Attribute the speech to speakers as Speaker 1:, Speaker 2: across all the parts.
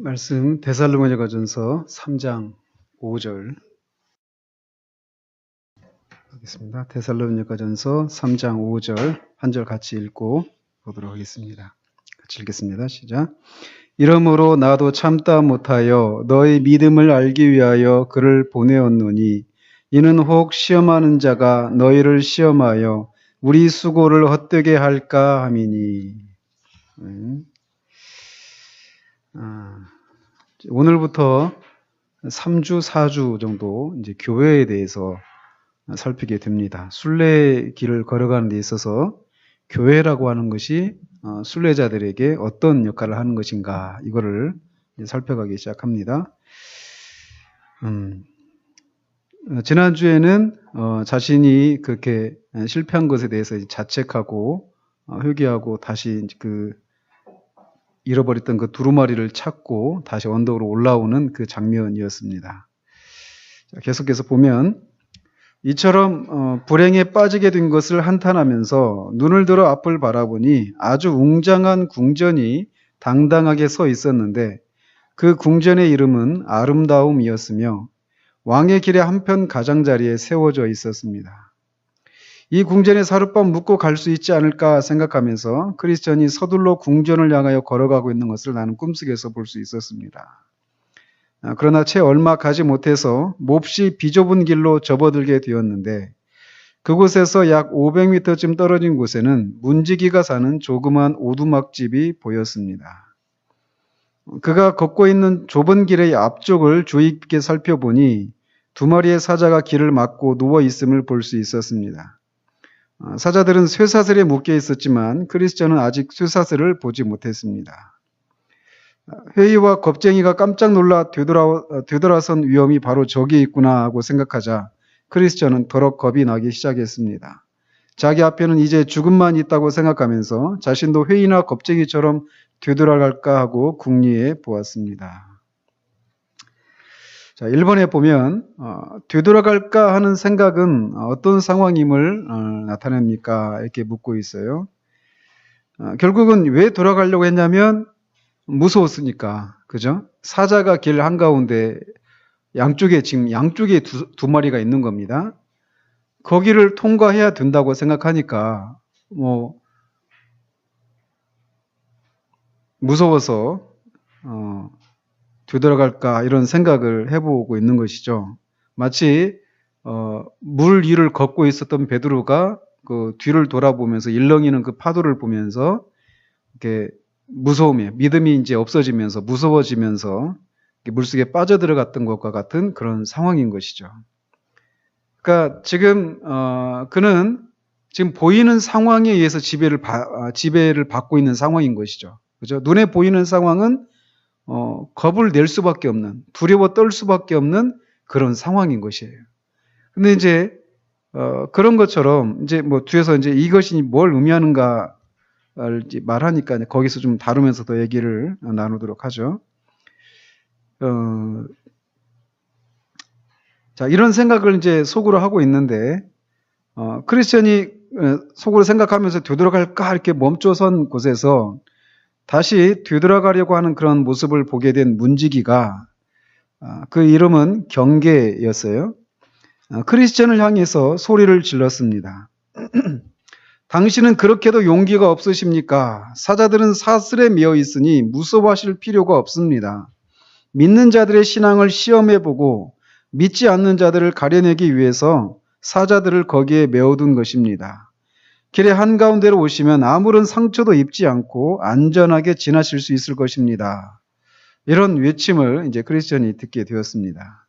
Speaker 1: 말씀 데살로니가전서 3장 5절 하겠습니다. 데살로니가전서 3장 5절 한 절 같이 읽고 보도록 하겠습니다. 같이 읽겠습니다. 시작. 이러므로 나도 참다 못하여 너희 믿음을 알기 위하여 그를 보내었노니 이는 혹 시험하는 자가 너희를 시험하여 우리 수고를 헛되게 할까 함이니. 오늘부터 3주, 4주 정도 이제 교회에 대해서 살피게 됩니다. 순례의 길을 걸어가는 데 있어서 교회라고 하는 것이 순례자들에게 어떤 역할을 하는 것인가, 이거를 살펴가기 시작합니다. 지난주에는 자신이 그렇게 실패한 것에 대해서 자책하고 회개하고 다시 잃어버렸던 그 두루마리를 찾고 다시 언덕으로 올라오는 그 장면이었습니다. 계속해서 보면 이처럼 불행에 빠지게 된 것을 한탄하면서 눈을 들어 앞을 바라보니 아주 웅장한 궁전이 당당하게 서 있었는데 그 궁전의 이름은 아름다움이었으며 왕의 길의 한편 가장자리에 세워져 있었습니다. 이 궁전에 하룻밤 묵고 갈 수 있지 않을까 생각하면서 크리스천이 서둘러 궁전을 향하여 걸어가고 있는 것을 나는 꿈속에서 볼 수 있었습니다. 그러나 채 얼마 가지 못해서 몹시 비좁은 길로 접어들게 되었는데 그곳에서 약 500m쯤 떨어진 곳에는 문지기가 사는 조그만 오두막집이 보였습니다. 그가 걷고 있는 좁은 길의 앞쪽을 주의 깊게 살펴보니 두 마리의 사자가 길을 막고 누워 있음을 볼 수 있었습니다. 사자들은 쇠사슬에 묶여 있었지만 크리스천은 아직 쇠사슬을 보지 못했습니다. 회의와 겁쟁이가 깜짝 놀라 되돌아선 위험이 바로 저기 있구나 하고 생각하자 크리스천은 더럽 겁이 나기 시작했습니다. 자기 앞에는 이제 죽음만 있다고 생각하면서 자신도 회의나 겁쟁이처럼 되돌아갈까 하고 궁리해 보았습니다. 자, 1번에 보면 되돌아갈까 하는 생각은 어떤 상황임을 나타냅니까? 이렇게 묻고 있어요. 결국은 왜 돌아가려고 했냐면 무서웠으니까, 그죠? 사자가 길 한가운데 양쪽에 두 마리가 있는 겁니다. 거기를 통과해야 된다고 생각하니까 무서워서 되돌아갈까 이런 생각을 해보고 있는 것이죠. 마치 물 위를 걷고 있었던 베드로가 그 뒤를 돌아보면서 일렁이는 그 파도를 보면서 이렇게 믿음이 이제 없어지면서 무서워지면서 물속에 빠져들어갔던 것과 같은 그런 상황인 것이죠. 그러니까 지금 그는 지금 보이는 상황에 의해서 지배를 받고 있는 상황인 것이죠. 그죠? 눈에 보이는 상황은 겁을 낼 수밖에 없는, 두려워 떨 수밖에 없는 그런 상황인 것이에요. 근데 이제 그런 것처럼 이제 뒤에서 이제 이것이 뭘 의미하는가 말하니까 거기서 좀 다루면서 더 얘기를 나누도록 하죠. 자, 이런 생각을 이제 속으로 하고 있는데 크리스천이 속으로 생각하면서 되돌아갈까 이렇게 멈춰선 곳에서 다시 되돌아가려고 하는 그런 모습을 보게 된 문지기가 그 이름은 경계였어요. 크리스천을 향해서 소리를 질렀습니다. 당신은 그렇게도 용기가 없으십니까? 사자들은 사슬에 매어 있으니 무서워하실 필요가 없습니다. 믿는 자들의 신앙을 시험해보고 믿지 않는 자들을 가려내기 위해서 사자들을 거기에 메어둔 것입니다. 길의 한가운데로 오시면 아무런 상처도 입지 않고 안전하게 지나실 수 있을 것입니다. 이런 외침을 이제 크리스천이 듣게 되었습니다.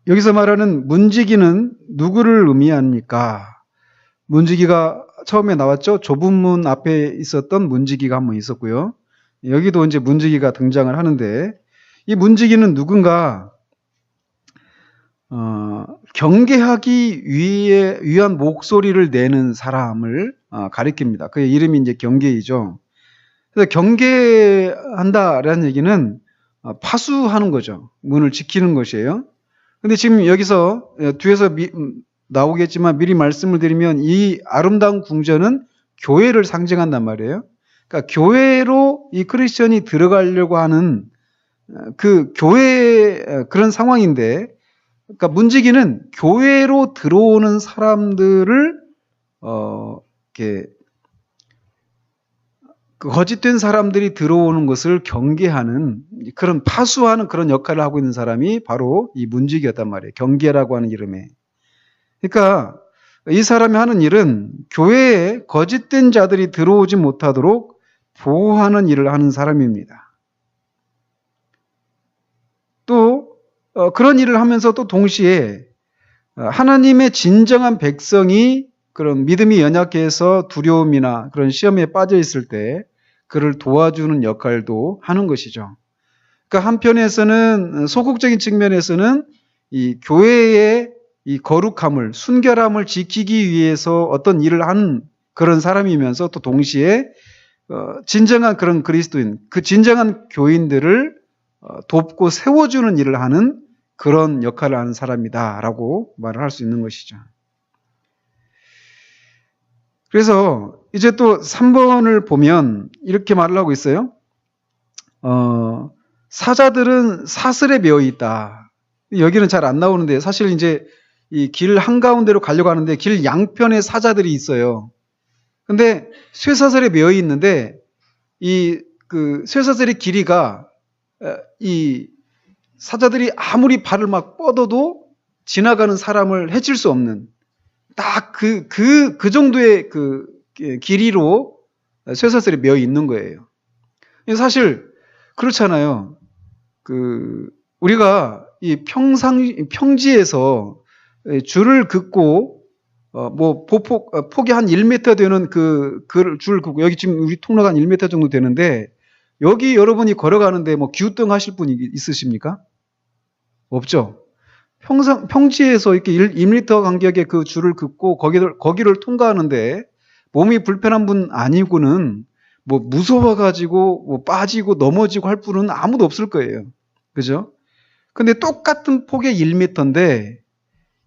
Speaker 1: 여기서 말하는 문지기는 누구를 의미합니까? 문지기가 처음에 나왔죠. 좁은 문 앞에 있었던 문지기가 한 번 있었고요. 여기도 이제 문지기가 등장을 하는데 이 문지기는 누군가 경계하기 위한 목소리를 내는 사람을 가리킵니다. 그의 이름이 이제 경계이죠. 그래서 경계한다라는 얘기는 파수하는 거죠. 문을 지키는 것이에요. 근데 지금 여기서 뒤에서 나오겠지만 미리 말씀을 드리면 이 아름다운 궁전은 교회를 상징한단 말이에요. 그러니까 교회로 이 크리스천이 들어가려고 하는 그 교회 그런 상황인데, 그러니까 문지기는 교회로 들어오는 사람들을 이렇게 그 거짓된 사람들이 들어오는 것을 경계하는 그런 파수하는 그런 역할을 하고 있는 사람이 바로 이 문지기였단 말이에요. 경계라고 하는 이름에. 그러니까 이 사람이 하는 일은 교회에 거짓된 자들이 들어오지 못하도록 보호하는 일을 하는 사람입니다. 또 그런 일을 하면서 또 동시에 하나님의 진정한 백성이 그런 믿음이 연약해서 두려움이나 그런 시험에 빠져 있을 때 그를 도와주는 역할도 하는 것이죠. 그러니까 한편에서는 소극적인 측면에서는 이 교회의 이 거룩함을, 순결함을 지키기 위해서 어떤 일을 하는 그런 사람이면서 또 동시에 진정한 그런 그리스도인, 그 진정한 교인들을 돕고 세워주는 일을 하는 그런 역할을 하는 사람이다라고 말을 할 수 있는 것이죠. 그래서 이제 또 3번을 보면 이렇게 말을 하고 있어요. 사자들은 사슬에 매어 있다. 여기는 잘 안 나오는데 사실 이제 이 길 한가운데로 가려고 하는데 길 양편에 사자들이 있어요. 근데 쇠사슬에 매어 있는데 이 그 쇠사슬의 길이가 이 사자들이 아무리 발을 막 뻗어도 지나가는 사람을 해칠 수 없는 딱 그 정도의 그 길이로 쇠사슬이 매어 있는 거예요. 사실 그렇잖아요. 우리가 이 평지에서 줄을 긋고 뭐 폭이 한 1m 되는 그 줄 긋고 여기 지금 우리 통로가 한 1m 정도 되는데 여기 여러분이 걸어가는데 뭐 기우뚱 하실 분이 있으십니까? 없죠. 평지에서 이렇게 1m 간격의 그 줄을 긋고 거기를 통과하는데 몸이 불편한 분 아니고는 뭐 무서워가지고 뭐 빠지고 넘어지고 할 분은 아무도 없을 거예요. 그죠? 근데 똑같은 폭의 1m인데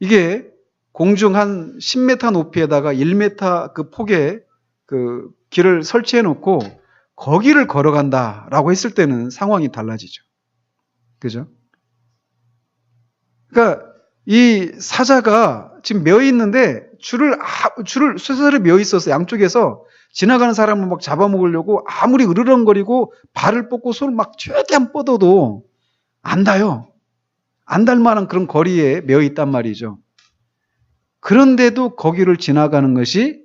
Speaker 1: 이게 공중 한 10m 높이에다가 1m 그 폭의 그 길을 설치해 놓고 거기를 걸어간다라고 했을 때는 상황이 달라지죠. 그죠? 그러니까 이 사자가 지금 매어 있는데 줄을 쇠사슬에 매어 있어서 양쪽에서 지나가는 사람을 막 잡아먹으려고 아무리 으르렁거리고 발을 뻗고 손을 막 최대한 뻗어도 안 닿아요. 안 닿을 만한 그런 거리에 매어 있단 말이죠. 그런데도 거기를 지나가는 것이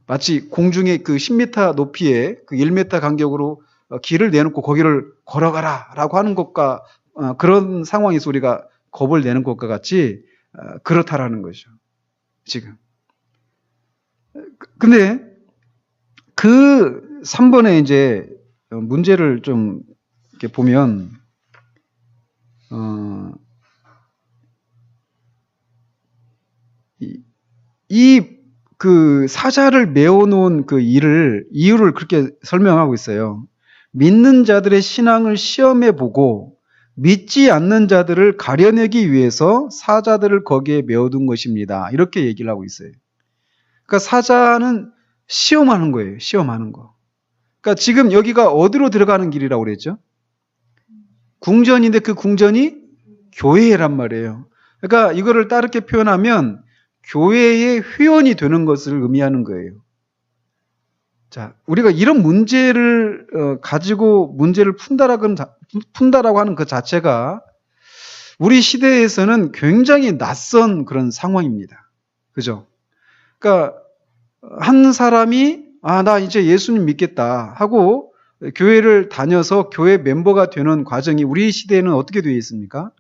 Speaker 1: 마치 공중에 그 10m 높이에 그 1m 간격으로 길을 내놓고 거기를 걸어가라 라고 하는 것과 그런 상황에서 우리가 겁을 내는 것과 같이 그렇다라는 거죠. 지금. 근데 그 3번에 이제 문제를 좀 이렇게 보면 그 사자를 메어놓은 그 이유를 그렇게 설명하고 있어요. 믿는 자들의 신앙을 시험해 보고 믿지 않는 자들을 가려내기 위해서 사자들을 거기에 메어둔 것입니다. 이렇게 얘기를 하고 있어요. 그러니까 사자는 시험하는 거예요. 시험하는 거. 그러니까 지금 여기가 어디로 들어가는 길이라고 그랬죠? 궁전인데 그 궁전이 교회란 말이에요. 그러니까 이거를 다르게 표현하면 교회의 회원이 되는 것을 의미하는 거예요. 자, 우리가 이런 문제를 가지고 문제를 푼다라고 하는 그 자체가 우리 시대에서는 굉장히 낯선 그런 상황입니다. 그죠? 그러니까 한 사람이 나 이제 예수님 믿겠다 하고 교회를 다녀서 교회 멤버가 되는 과정이 우리 시대에는 어떻게 되어 있습니까?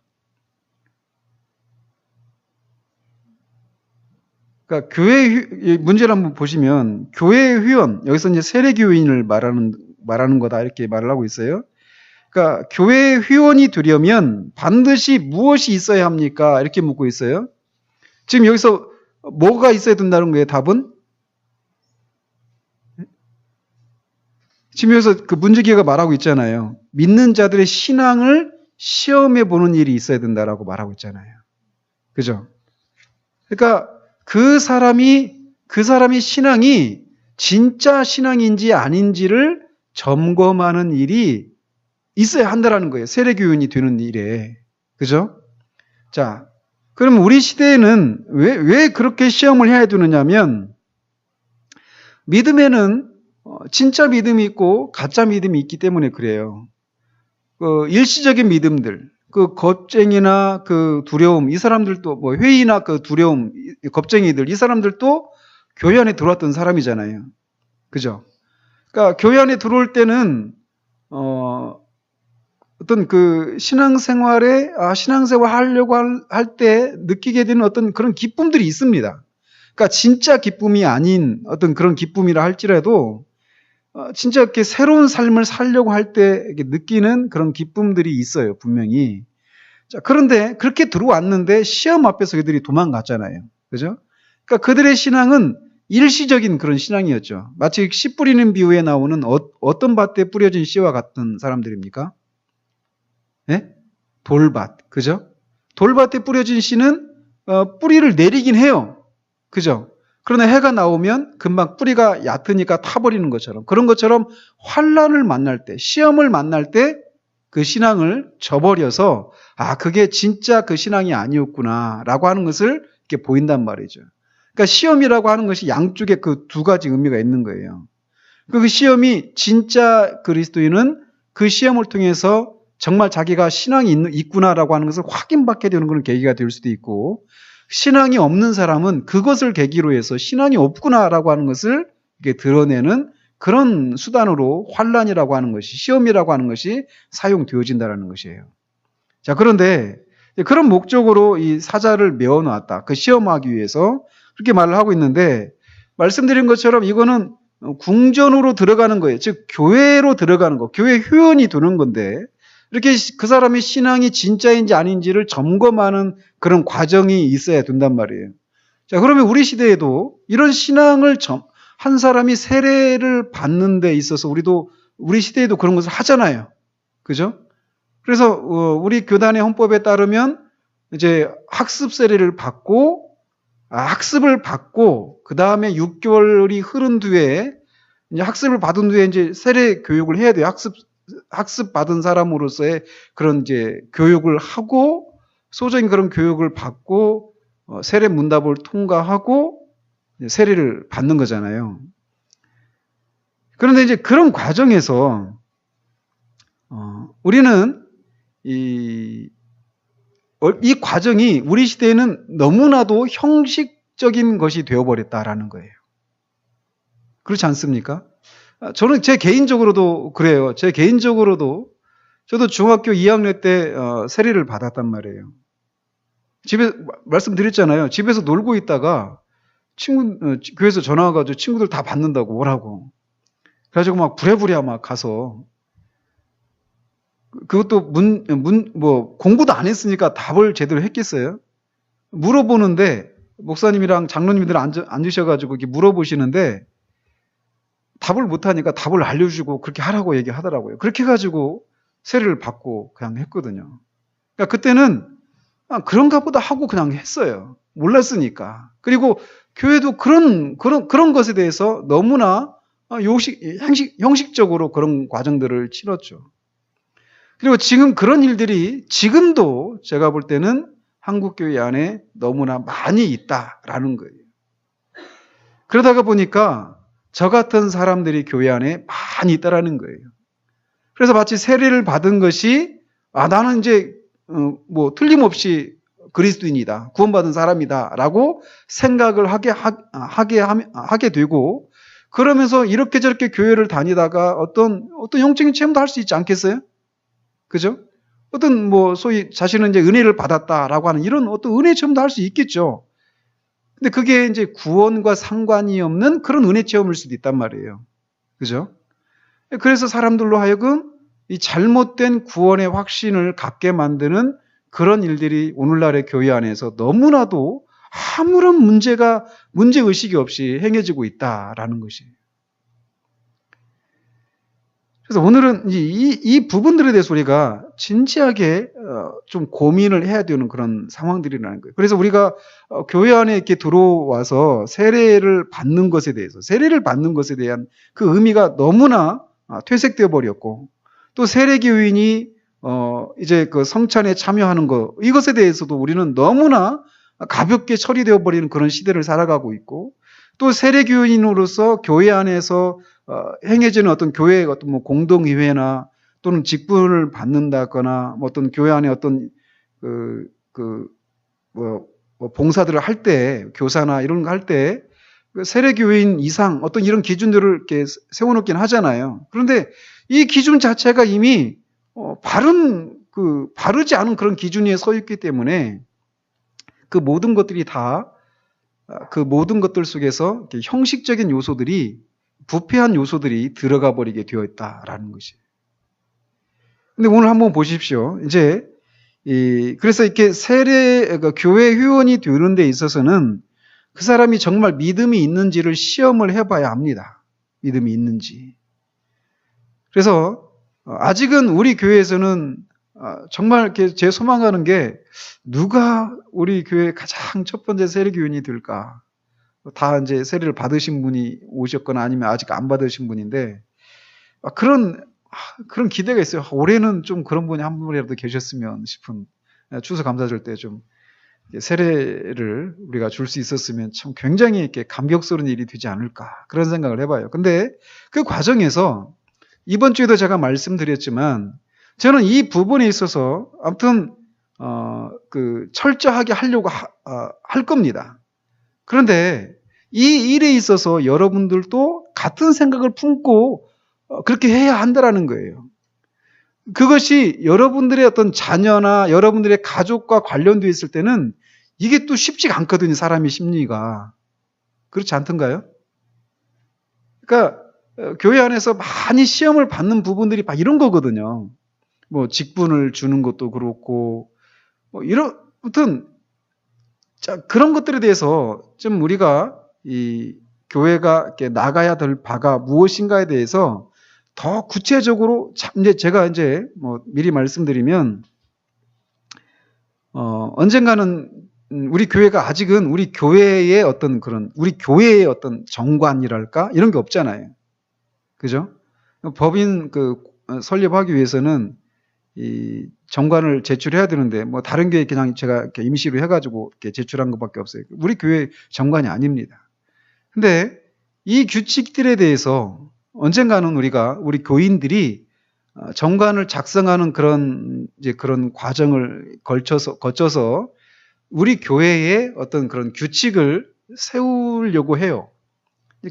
Speaker 1: 그러니까 교회 문제를 한번 보시면 교회 회원, 여기서 이제 세례교인을 말하는 거다 이렇게 말을 하고 있어요. 그러니까 교회 회원이 되려면 반드시 무엇이 있어야 합니까? 이렇게 묻고 있어요. 지금 여기서 뭐가 있어야 된다는 거예요? 답은? 지금 여기서 그 문지기가 말하고 있잖아요. 믿는 자들의 신앙을 시험해 보는 일이 있어야 된다라고 말하고 있잖아요. 그죠? 그러니까 그 사람이 신앙이 진짜 신앙인지 아닌지를 점검하는 일이 있어야 한다라는 거예요. 세례교인이 되는 일에. 그죠? 자, 그럼 우리 시대에는 왜 그렇게 시험을 해야 되느냐면, 믿음에는 진짜 믿음이 있고 가짜 믿음이 있기 때문에 그래요. 그 일시적인 믿음들, 그 겁쟁이나 그 두려움, 이 사람들도 뭐 회의나 그 두려움, 겁쟁이들, 이 사람들도 교회 안에 들어왔던 사람이잖아요. 그죠? 그러니까 교회 안에 들어올 때는 어떤 그 신앙생활에 신앙생활 하려고 할 때 느끼게 되는 어떤 그런 기쁨들이 있습니다. 그러니까 진짜 기쁨이 아닌 어떤 그런 기쁨이라 할지라도 진짜 이렇게 새로운 삶을 살려고 할 때 느끼는 그런 기쁨들이 있어요, 분명히. 자, 그런데 그렇게 들어왔는데 시험 앞에서 그들이 도망갔잖아요. 그죠? 그러니까 그들의 신앙은 일시적인 그런 신앙이었죠. 마치 씨 뿌리는 비유에 나오는 어떤 밭에 뿌려진 씨와 같은 사람들입니까? 예? 돌밭. 그죠? 돌밭에 뿌려진 씨는 뿌리를 내리긴 해요. 그죠? 그러나 해가 나오면 금방 뿌리가 얕으니까 타버리는 것처럼, 그런 것처럼 환난을 만날 때, 시험을 만날 때 그 신앙을 저버려서 그게 진짜 그 신앙이 아니었구나라고 하는 것을 이렇게 보인단 말이죠. 그러니까 시험이라고 하는 것이 양쪽에 그 두 가지 의미가 있는 거예요. 그 시험이 진짜 그리스도인은 그 시험을 통해서 정말 자기가 신앙이 있구나라고 하는 것을 확인받게 되는 그런 계기가 될 수도 있고, 신앙이 없는 사람은 그것을 계기로 해서 신앙이 없구나라고 하는 것을 이렇게 드러내는 그런 수단으로 환난이라고 하는 것이, 시험이라고 하는 것이 사용되어진다는 것이에요. 자, 그런데 그런 목적으로 이 사자를 메어놨다. 그 시험하기 위해서 그렇게 말을 하고 있는데, 말씀드린 것처럼 이거는 궁전으로 들어가는 거예요. 즉 교회로 들어가는 거, 교회 회원이 되는 건데, 이렇게 그 사람의 신앙이 진짜인지 아닌지를 점검하는 그런 과정이 있어야 된단 말이에요. 자, 그러면 우리 시대에도 이런 신앙을 한 사람이 세례를 받는 데 있어서 우리 시대에도 그런 것을 하잖아요. 그죠? 그래서 우리 교단의 헌법에 따르면 이제 학습 세례를 받고 학습을 받고 그 다음에 6개월이 흐른 뒤에 이제 학습을 받은 뒤에 이제 세례 교육을 해야 돼요. 학습 받은 사람으로서의 그런 이제 교육을 하고 소적인 그런 교육을 받고 세례 문답을 통과하고 세례를 받는 거잖아요. 그런데 이제 그런 과정에서 우리는 이 과정이 우리 시대에는 너무나도 형식적인 것이 되어버렸다라는 거예요. 그렇지 않습니까? 저는 제 개인적으로도 그래요. 제 개인적으로도 저도 중학교 2학년 때 세례를 받았단 말이에요. 말씀드렸잖아요. 집에서 놀고 있다가 교회에서 전화 와가지고 친구들 다 받는다고 오라고. 그래가지고 막 부랴부랴 막 가서, 그것도 공부도 안 했으니까 답을 제대로 했겠어요? 물어보는데, 목사님이랑 장로님들 앉으셔가지고 이렇게 물어보시는데, 답을 못하니까 답을 알려주고 그렇게 하라고 얘기하더라고요. 그렇게 해가지고 세례를 받고 그냥 했거든요. 그러니까 그때는 그런가 보다 하고 그냥 했어요. 몰랐으니까. 그리고 교회도 그런 것에 대해서 너무나 형식적으로 그런 과정들을 치렀죠. 그리고 지금 그런 일들이 지금도 제가 볼 때는 한국교회 안에 너무나 많이 있다라는 거예요. 그러다가 보니까 저 같은 사람들이 교회 안에 많이 있다라는 거예요. 그래서 마치 세례를 받은 것이 나는 이제 틀림없이 그리스도인이다, 구원받은 사람이다라고 생각을 하게 되고, 그러면서 이렇게 저렇게 교회를 다니다가 어떤 영적인 체험도 할 수 있지 않겠어요? 그죠? 소위 자신은 이제 은혜를 받았다라고 하는 이런 어떤 은혜 체험도 할 수 있겠죠. 근데 그게 이제 구원과 상관이 없는 그런 은혜 체험일 수도 있단 말이에요. 그죠? 그래서 사람들로 하여금 이 잘못된 구원의 확신을 갖게 만드는 그런 일들이 오늘날의 교회 안에서 너무나도 아무런 문제의식이 없이 행해지고 있다라는 것이에요. 그래서 오늘은 이 부분들에 대해서 우리가 진지하게 좀 고민을 해야 되는 그런 상황들이라는 거예요. 그래서 우리가 교회 안에 이렇게 들어와서 세례를 받는 것에 대한 그 의미가 너무나 퇴색되어 버렸고, 또 세례교인이 이제 그 성찬에 참여하는 거, 이것에 대해서도 우리는 너무나 가볍게 처리되어 버리는 그런 시대를 살아가고 있고, 또 세례교인으로서 교회 안에서 행해지는 어떤 교회의 어떤 뭐 공동의회나 또는 직분을 받는다거나 뭐 어떤 교회 안에 어떤 뭐 봉사들을 할 때, 교사나 이런 거 할 때 세례교인 이상 어떤 이런 기준들을 이렇게 세워놓긴 하잖아요. 그런데 이 기준 자체가 이미 바르지 않은 그런 기준 위에 서 있기 때문에 그 모든 것들이 다 그 모든 것들 속에서 형식적인 요소들이, 부패한 요소들이 들어가 버리게 되어 있다라는 것이. 근데 오늘 한번 보십시오. 이제 그래서 이렇게 교회 회원이 되는 데 있어서는 그 사람이 정말 믿음이 있는지를 시험을 해봐야 합니다. 믿음이 있는지. 그래서 아직은 우리 교회에서는 정말 이렇게 제 소망하는 게, 누가 우리 교회 가장 첫 번째 세례교인이 될까? 다 이제 세례를 받으신 분이 오셨거나 아니면 아직 안 받으신 분인데, 그런 기대가 있어요. 올해는 좀 그런 분이 한 분이라도 계셨으면 싶은, 추수감사절 때 좀 세례를 우리가 줄 수 있었으면 참 굉장히 이렇게 감격스러운 일이 되지 않을까, 그런 생각을 해봐요. 근데 그 과정에서 이번 주에도 제가 말씀드렸지만, 저는 이 부분에 있어서 아무튼 철저하게 하려고 할 겁니다. 그런데 이 일에 있어서 여러분들도 같은 생각을 품고 그렇게 해야 한다라는 거예요. 그것이 여러분들의 어떤 자녀나 여러분들의 가족과 관련되어 있을 때는 이게 또 쉽지가 않거든요, 사람의 심리가. 그렇지 않던가요? 그러니까 교회 안에서 많이 시험을 받는 부분들이 막 이런 거거든요. 뭐 직분을 주는 것도 그렇고, 뭐 아무튼 그런 것들에 대해서 좀 우리가 이 교회가 이렇게 나가야 될 바가 무엇인가에 대해서 더 구체적으로, 이제 제가 뭐 미리 말씀드리면, 언젠가는 우리 교회가 아직은 우리 교회의 어떤 정관이랄까? 이런 게 없잖아요. 그죠? 법인 설립하기 위해서는 이 정관을 제출해야 되는데, 뭐 다른 교회 그냥 제가 이렇게 임시로 해가지고 이렇게 제출한 것밖에 없어요. 우리 교회 정관이 아닙니다. 근데 이 규칙들에 대해서 언젠가는 우리 교인들이 정관을 작성하는 그런 과정을 거쳐서 우리 교회의 어떤 그런 규칙을 세우려고 해요.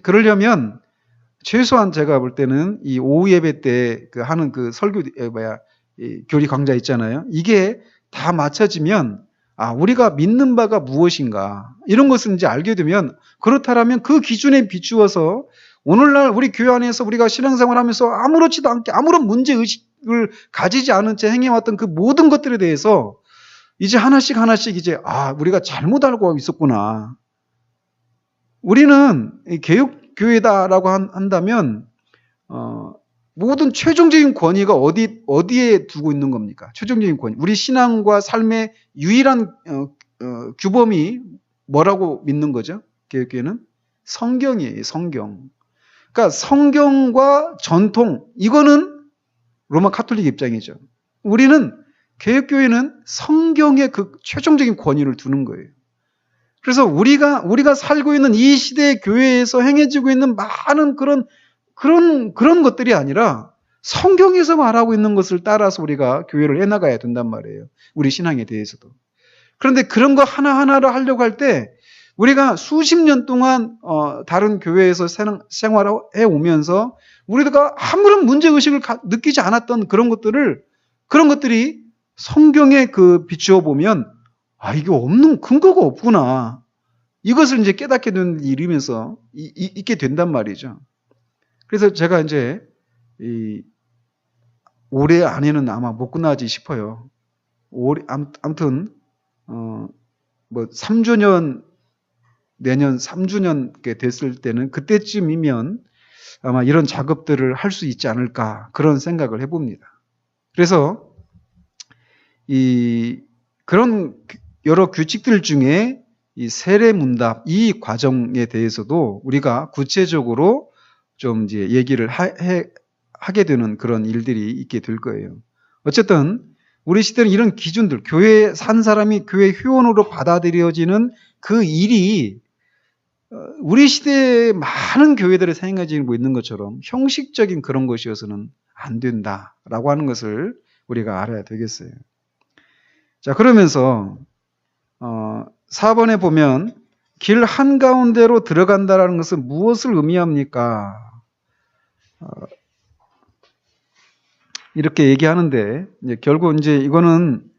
Speaker 1: 그러려면 최소한 제가 볼 때는 이 오후 예배 때 하는 교리 강좌 있잖아요. 이게 다 맞춰지면, 우리가 믿는 바가 무엇인가, 이런 것을 이제 알게 되면, 그렇다라면 그 기준에 비추어서 오늘날 우리 교회 안에서 우리가 신앙생활 하면서 아무렇지도 않게 아무런 문제의식을 가지지 않은 채 행해왔던 그 모든 것들에 대해서 이제 하나씩 이제, 우리가 잘못 알고 있었구나. 우리는 개혁교회다라고 한다면, 모든 최종적인 권위가 어디에 두고 있는 겁니까? 최종적인 권위. 우리 신앙과 삶의 유일한 규범이 뭐라고 믿는 거죠? 개혁교회는? 성경이에요, 성경. 그러니까 성경과 전통, 이거는 로마 카톨릭 입장이죠. 우리는, 개혁교회는 성경의 그 최종적인 권위를 두는 거예요. 그래서 우리가 살고 있는 이 시대의 교회에서 행해지고 있는 많은 그런 것들이 아니라 성경에서 말하고 있는 것을 따라서 우리가 교회를 해나가야 된단 말이에요. 우리 신앙에 대해서도. 그런데 그런 거 하나하나를 하려고 할 때 우리가 수십 년 동안 다른 교회에서 생활해 오면서 우리가 아무런 문제의식을 느끼지 않았던 그런 것들이 성경에 비추어 보면, 이게 없는 근거가 없구나. 이것을 이제 깨닫게 되는 일이면서 있게 된단 말이죠. 그래서 제가 이제 올해 안에는 아마 못 끝나지 싶어요. 아무튼 뭐 3주년, 내년 3주년 됐을 때는, 그때쯤이면 아마 이런 작업들을 할 수 있지 않을까, 그런 생각을 해봅니다. 그래서 그런 여러 규칙들 중에 이 세례문답, 이 과정에 대해서도 우리가 구체적으로 좀 이제 얘기를 하게 되는 그런 일들이 있게 될 거예요. 어쨌든 우리 시대는 이런 기준들, 교회에 산 사람이 교회 회원으로 받아들여지는 그 일이 우리 시대의 많은 교회들이 생각지고 있는 것처럼 형식적인 그런 것이어서는 안 된다라고 하는 것을 우리가 알아야 되겠어요. 자, 그러면서 4번에 보면 길 한가운데로 들어간다라는 것은 무엇을 의미합니까? 이렇게 얘기하는데 이제 결국 이제 이거는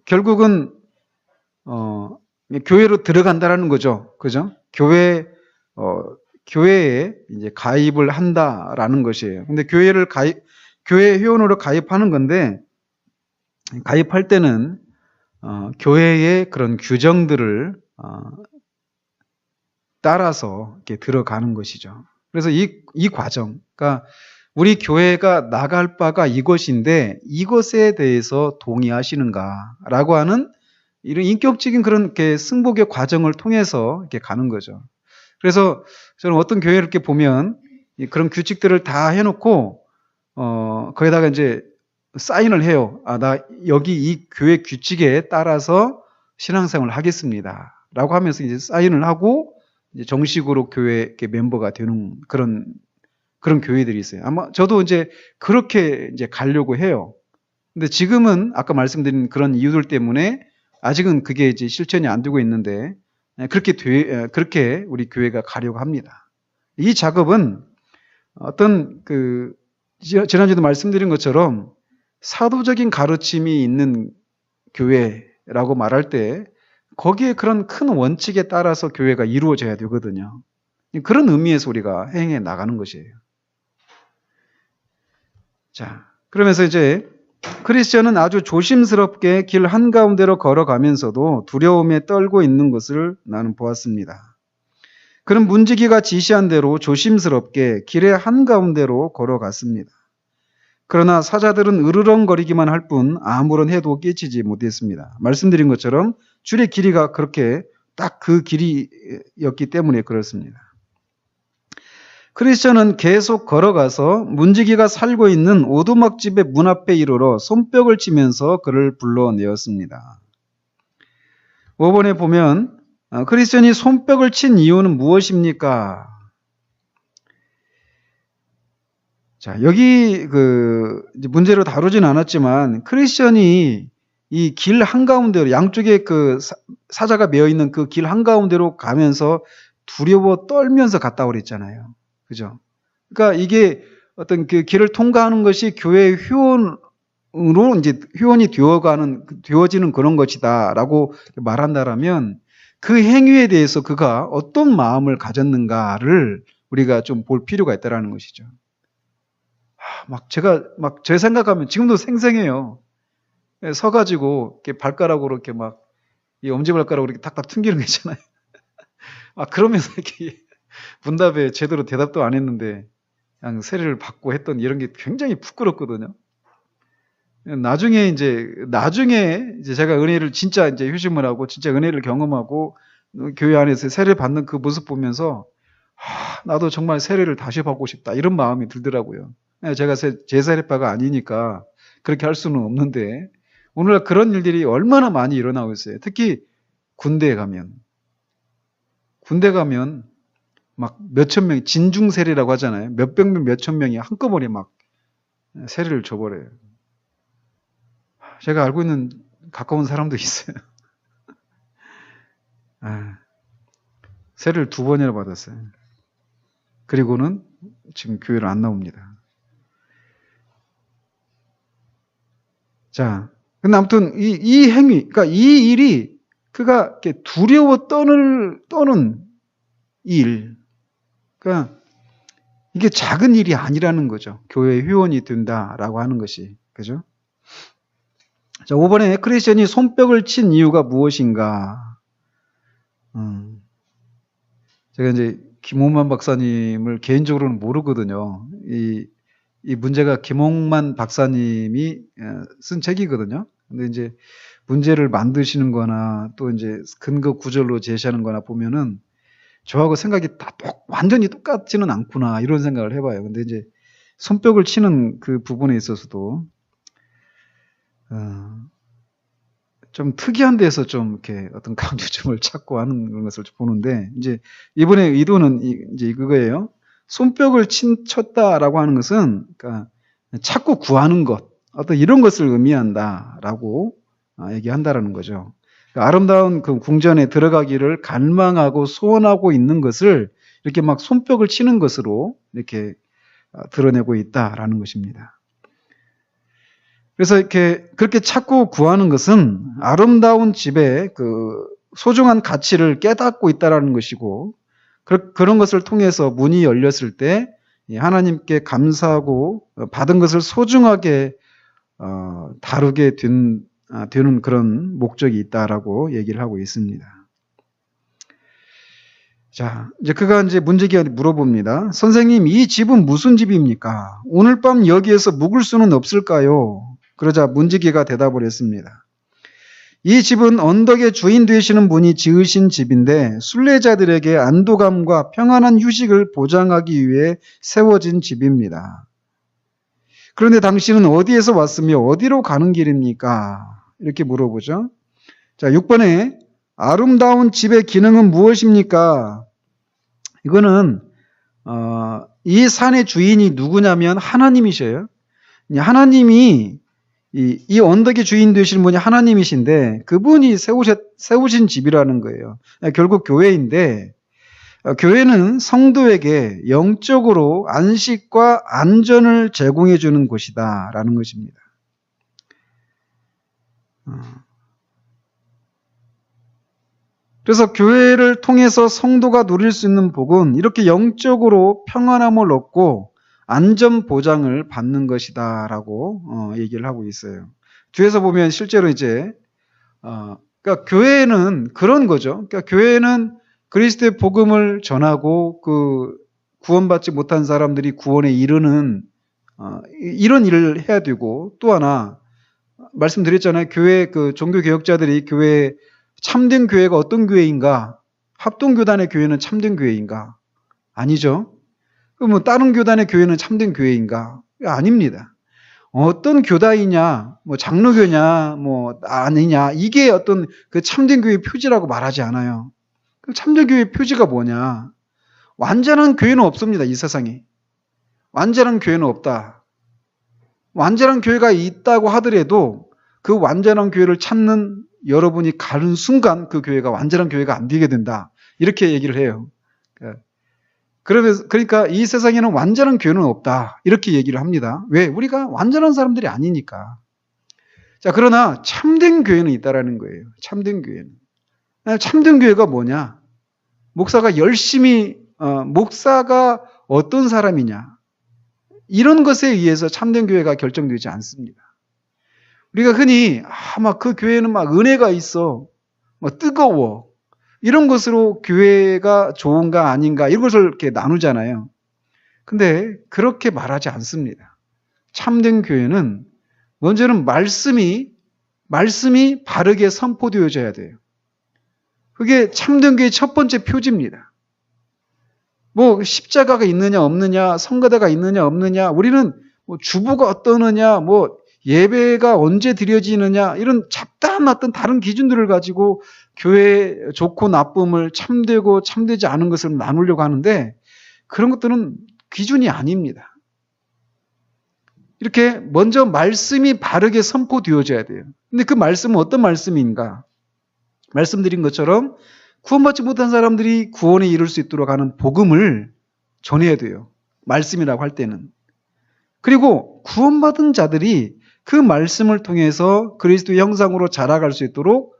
Speaker 1: 결국은 교회로 들어간다라는 거죠. 그죠? 교회에 이제 가입을 한다라는 것이에요. 근데 교회 회원으로 가입하는 건데, 가입할 때는, 교회의 그런 규정들을, 따라서 이렇게 들어가는 것이죠. 그래서 이 과정, 그러니까 우리 교회가 나갈 바가 이것인데 이것에 대해서 동의하시는가라고 하는 이런 인격적인 그런 이렇게 승복의 과정을 통해서 이렇게 가는 거죠. 그래서 저는 어떤 교회를 이렇게 보면 그런 규칙들을 다 해놓고 거기다가 이제 사인을 해요. 나 여기 이 교회 규칙에 따라서 신앙생활을 하겠습니다.라고 하면서 이제 사인을 하고 이제 정식으로 교회 멤버가 되는 그런 교회들이 있어요. 아마 저도 이제 그렇게 이제 가려고 해요. 근데 지금은 아까 말씀드린 그런 이유들 때문에 아직은 그게 이제 실천이 안 되고 있는데 그렇게 우리 교회가 가려고 합니다. 이 작업은 어떤 지난주에도 말씀드린 것처럼 사도적인 가르침이 있는 교회라고 말할 때 거기에 그런 큰 원칙에 따라서 교회가 이루어져야 되거든요. 그런 의미에서 우리가 행해 나가는 것이에요. 자, 그러면서 이제 크리스천은 아주 조심스럽게 길 한가운데로 걸어가면서도 두려움에 떨고 있는 것을 나는 보았습니다. 그는 문지기가 지시한 대로 조심스럽게 길의 한가운데로 걸어갔습니다. 그러나 사자들은 으르렁거리기만 할 뿐 아무런 해도 끼치지 못했습니다. 말씀드린 것처럼 줄의 길이가 그렇게 딱 그 길이였기 때문에 그렇습니다. 크리스천은 계속 걸어가서 문지기가 살고 있는 오두막집의 문 앞에 이르러 손뼉을 치면서 그를 불러내었습니다. 5번에 보면 크리스천이 손뼉을 친 이유는 무엇입니까? 자, 여기 문제로 다루진 않았지만 크리스천이 이 길 한가운데로 양쪽에 사자가 메어 있는 그 길 한가운데로 가면서 두려워 떨면서 갔다 그랬잖아요. 그죠? 그러니까 이게 어떤 그 길을 통과하는 것이 교회 회원으로 이제 회원이 되어지는 그런 것이다라고 말한다라면 그 행위에 대해서 그가 어떤 마음을 가졌는가를 우리가 좀 볼 필요가 있다라는 것이죠. 제 생각하면 지금도 생생해요. 서가지고 이렇게 발가락으로 이렇게 이 엄지발가락으로 이렇게 탁탁 튕기는 거 있잖아요. 그러면서 이렇게 문답에 제대로 대답도 안 했는데 그냥 세례를 받고 했던 이런 게 굉장히 부끄럽거든요. 나중에 이제 제가 은혜를 진짜 이제 휴심을 하고 진짜 은혜를 경험하고 교회 안에서 세례 받는 그 모습 보면서 나도 정말 세례를 다시 받고 싶다 이런 마음이 들더라고요. 제가 제 세례파가 아니니까 그렇게 할 수는 없는데 오늘날 그런 일들이 얼마나 많이 일어나고 있어요. 특히 군대에 가면 막 몇천 명이 진중 세례라고 하잖아요. 몇백 명, 몇천 명이 한꺼번에 막 세례를 줘버려요. 제가 알고 있는 가까운 사람도 있어요. 세례를 2번이나 받았어요. 그리고는 지금 교회를 안 나옵니다. 자, 근데 아무튼 이 행위, 그러니까 이 일이 그가 이렇게 두려워 떠는 일, 그러니까 이게 작은 일이 아니라는 거죠. 교회 회원이 된다라고 하는 것이, 그죠? 자, 5번에 크리스천이 손뼉을 친 이유가 무엇인가? 제가 이제 김홍만 박사님을 개인적으로는 모르거든요. 이 문제가 김홍만 박사님이 쓴 책이거든요. 근데 이제 문제를 만드시는 거나 또 이제 근거 구절로 제시하는 거나 보면은 저하고 생각이 다 완전히 똑같지는 않구나 이런 생각을 해봐요. 근데 이제 손뼉을 치는 그 부분에 있어서도 좀 특이한 데서 좀 이렇게 어떤 강조점을 찾고 하는 그런 것을 보는데, 이제 이번에 의도는 이제 그거예요. 손뼉을 쳤다라고 하는 것은, 그러니까 찾고 구하는 것, 어떤 이런 것을 의미한다라고 얘기한다라는 거죠. 그러니까 아름다운 그 궁전에 들어가기를 갈망하고 소원하고 있는 것을 이렇게 막 손뼉을 치는 것으로 이렇게 드러내고 있다라는 것입니다. 그래서 이렇게 그렇게 찾고 구하는 것은 아름다운 집에 그 소중한 가치를 깨닫고 있다라는 것이고, 그런 것을 통해서 문이 열렸을 때 하나님께 감사하고 받은 것을 소중하게 다루게 되는 그런 목적이 있다라고 얘기를 하고 있습니다. 자, 이제 그가 이제 문제기한테 물어봅니다. 선생님, 이 집은 무슨 집입니까? 오늘 밤 여기에서 묵을 수는 없을까요? 그러자 문지기가 대답을 했습니다. 이 집은 언덕의 주인 되시는 분이 지으신 집인데 순례자들에게 안도감과 평안한 휴식을 보장하기 위해 세워진 집입니다. 그런데 당신은 어디에서 왔으며 어디로 가는 길입니까? 이렇게 물어보죠. 자, 6번에 아름다운 집의 기능은 무엇입니까? 이거는 이 산의 주인이 누구냐면 하나님이셔요. 하나님이 이 언덕의 주인 되시는 분이 하나님이신데 그분이 세우신 집이라는 거예요. 결국 교회인데, 교회는 성도에게 영적으로 안식과 안전을 제공해 주는 곳이다라는 것입니다. 그래서 교회를 통해서 성도가 누릴 수 있는 복은 이렇게 영적으로 평안함을 얻고 안전 보장을 받는 것이다라고 얘기를 하고 있어요. 뒤에서 보면 실제로 이제 그러니까 교회는 그런 거죠. 그러니까 교회는 그리스도의 복음을 전하고 그 구원받지 못한 사람들이 구원에 이르는 이런 일을 해야 되고, 또 하나 말씀드렸잖아요. 교회 그 종교 개혁자들이 교회 참된 교회가 어떤 교회인가? 합동교단의 교회는 참된 교회인가? 아니죠. 그럼 다른 교단의 교회는 참된 교회인가? 아닙니다. 어떤 교단이냐, 뭐 장로교냐, 뭐 아니냐, 이게 어떤 그 참된 교회의 표지라고 말하지 않아요. 그 참된 교회의 표지가 뭐냐? 완전한 교회는 없습니다, 이 세상에. 완전한 교회는 없다. 완전한 교회가 있다고 하더라도 그 완전한 교회를 찾는 여러분이 가는 순간 그 교회가 완전한 교회가 안 되게 된다. 이렇게 얘기를 해요. 그러니까 이 세상에는 완전한 교회는 없다. 이렇게 얘기를 합니다. 왜? 우리가 완전한 사람들이 아니니까. 자, 그러나 참된 교회는 있다라는 거예요. 참된 교회는. 참된 교회가 뭐냐? 목사가 열심히, 목사가 어떤 사람이냐? 이런 것에 의해서 참된 교회가 결정되지 않습니다. 우리가 흔히, 막 그 교회는 막 은혜가 있어. 뭐 뜨거워. 이런 것으로 교회가 좋은가 아닌가 이런 것을 이렇게 나누잖아요. 근데 그렇게 말하지 않습니다. 참된 교회는 먼저는 말씀이 바르게 선포되어져야 돼요. 그게 참된 교회의 첫 번째 표지입니다. 뭐 십자가가 있느냐 없느냐, 성가대가 있느냐 없느냐, 우리는 뭐 주보가 어떠느냐, 뭐 예배가 언제 드려지느냐, 이런 잡다한 어떤 다른 기준들을 가지고 교회의 좋고 나쁨을 참되고 참되지 않은 것을 나누려고 하는데, 그런 것들은 기준이 아닙니다. 이렇게 먼저 말씀이 바르게 선포되어져야 돼요. 근데 그 말씀은 어떤 말씀인가? 말씀드린 것처럼 구원받지 못한 사람들이 구원에 이룰 수 있도록 하는 복음을 전해야 돼요. 말씀이라고 할 때는. 그리고 구원받은 자들이 그 말씀을 통해서 그리스도의 형상으로 자라갈 수 있도록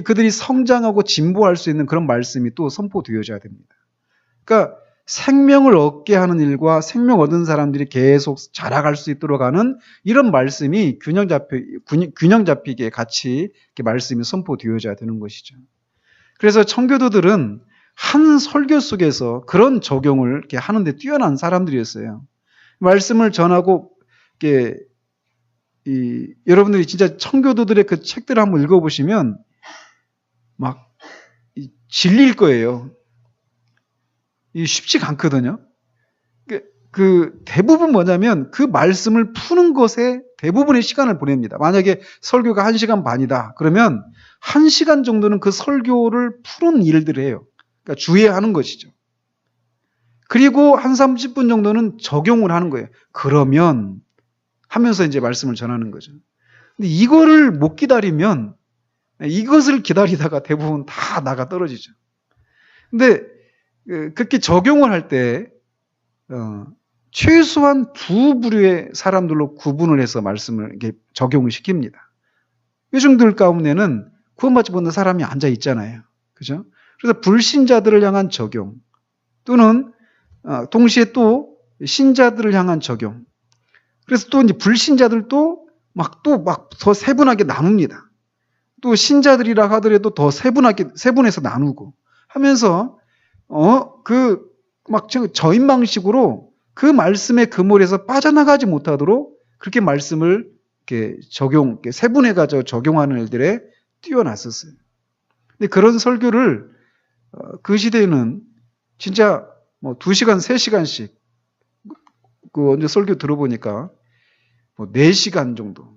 Speaker 1: 그들이 성장하고 진보할 수 있는 그런 말씀이 또 선포되어져야 됩니다. 그러니까 생명을 얻게 하는 일과 생명 얻은 사람들이 계속 자라갈 수 있도록 하는 이런 말씀이 균형 잡히게 같이 이렇게 말씀이 선포되어져야 되는 것이죠. 그래서 청교도들은 한 설교 속에서 그런 적용을 이렇게 하는데 뛰어난 사람들이었어요. 말씀을 전하고 이렇게 여러분들이 진짜 청교도들의 그 책들을 한번 읽어보시면 막 질릴 거예요. 쉽지가 않거든요. 그 대부분 뭐냐면 그 말씀을 푸는 것에 대부분의 시간을 보냅니다. 만약에 설교가 1시간 반이다. 그러면 1시간 정도는 그 설교를 푸는 일들을 해요. 그러니까 주의하는 것이죠. 그리고 한 30분 정도는 적용을 하는 거예요. 그러면 하면서 이제 말씀을 전하는 거죠. 근데 이거를 못 기다리면 이것을 기다리다가 대부분 다 나가 떨어지죠. 근데 그렇게 적용을 할 때 최소한 두 부류의 사람들로 구분을 해서 말씀을 이렇게 적용을 시킵니다. 요즘들 가운데는 구원받지 못한 사람이 앉아 있잖아요. 그죠? 그래서 불신자들을 향한 적용 또는 동시에 또 신자들을 향한 적용. 그래서 또 이제 불신자들도 막 더 세분하게 나눕니다. 또 신자들이라 하더라도 더 세분해서 나누고 하면서 막 저인방식으로 그 말씀의 그물에서 빠져나가지 못하도록 그렇게 말씀을 이렇게 세분해가지고 적용하는 일들에 뛰어났었어요. 근데 그런 설교를 그 시대에는 진짜 뭐 2시간, 3시간씩 언제 설교 들어보니까 뭐 4시간 정도.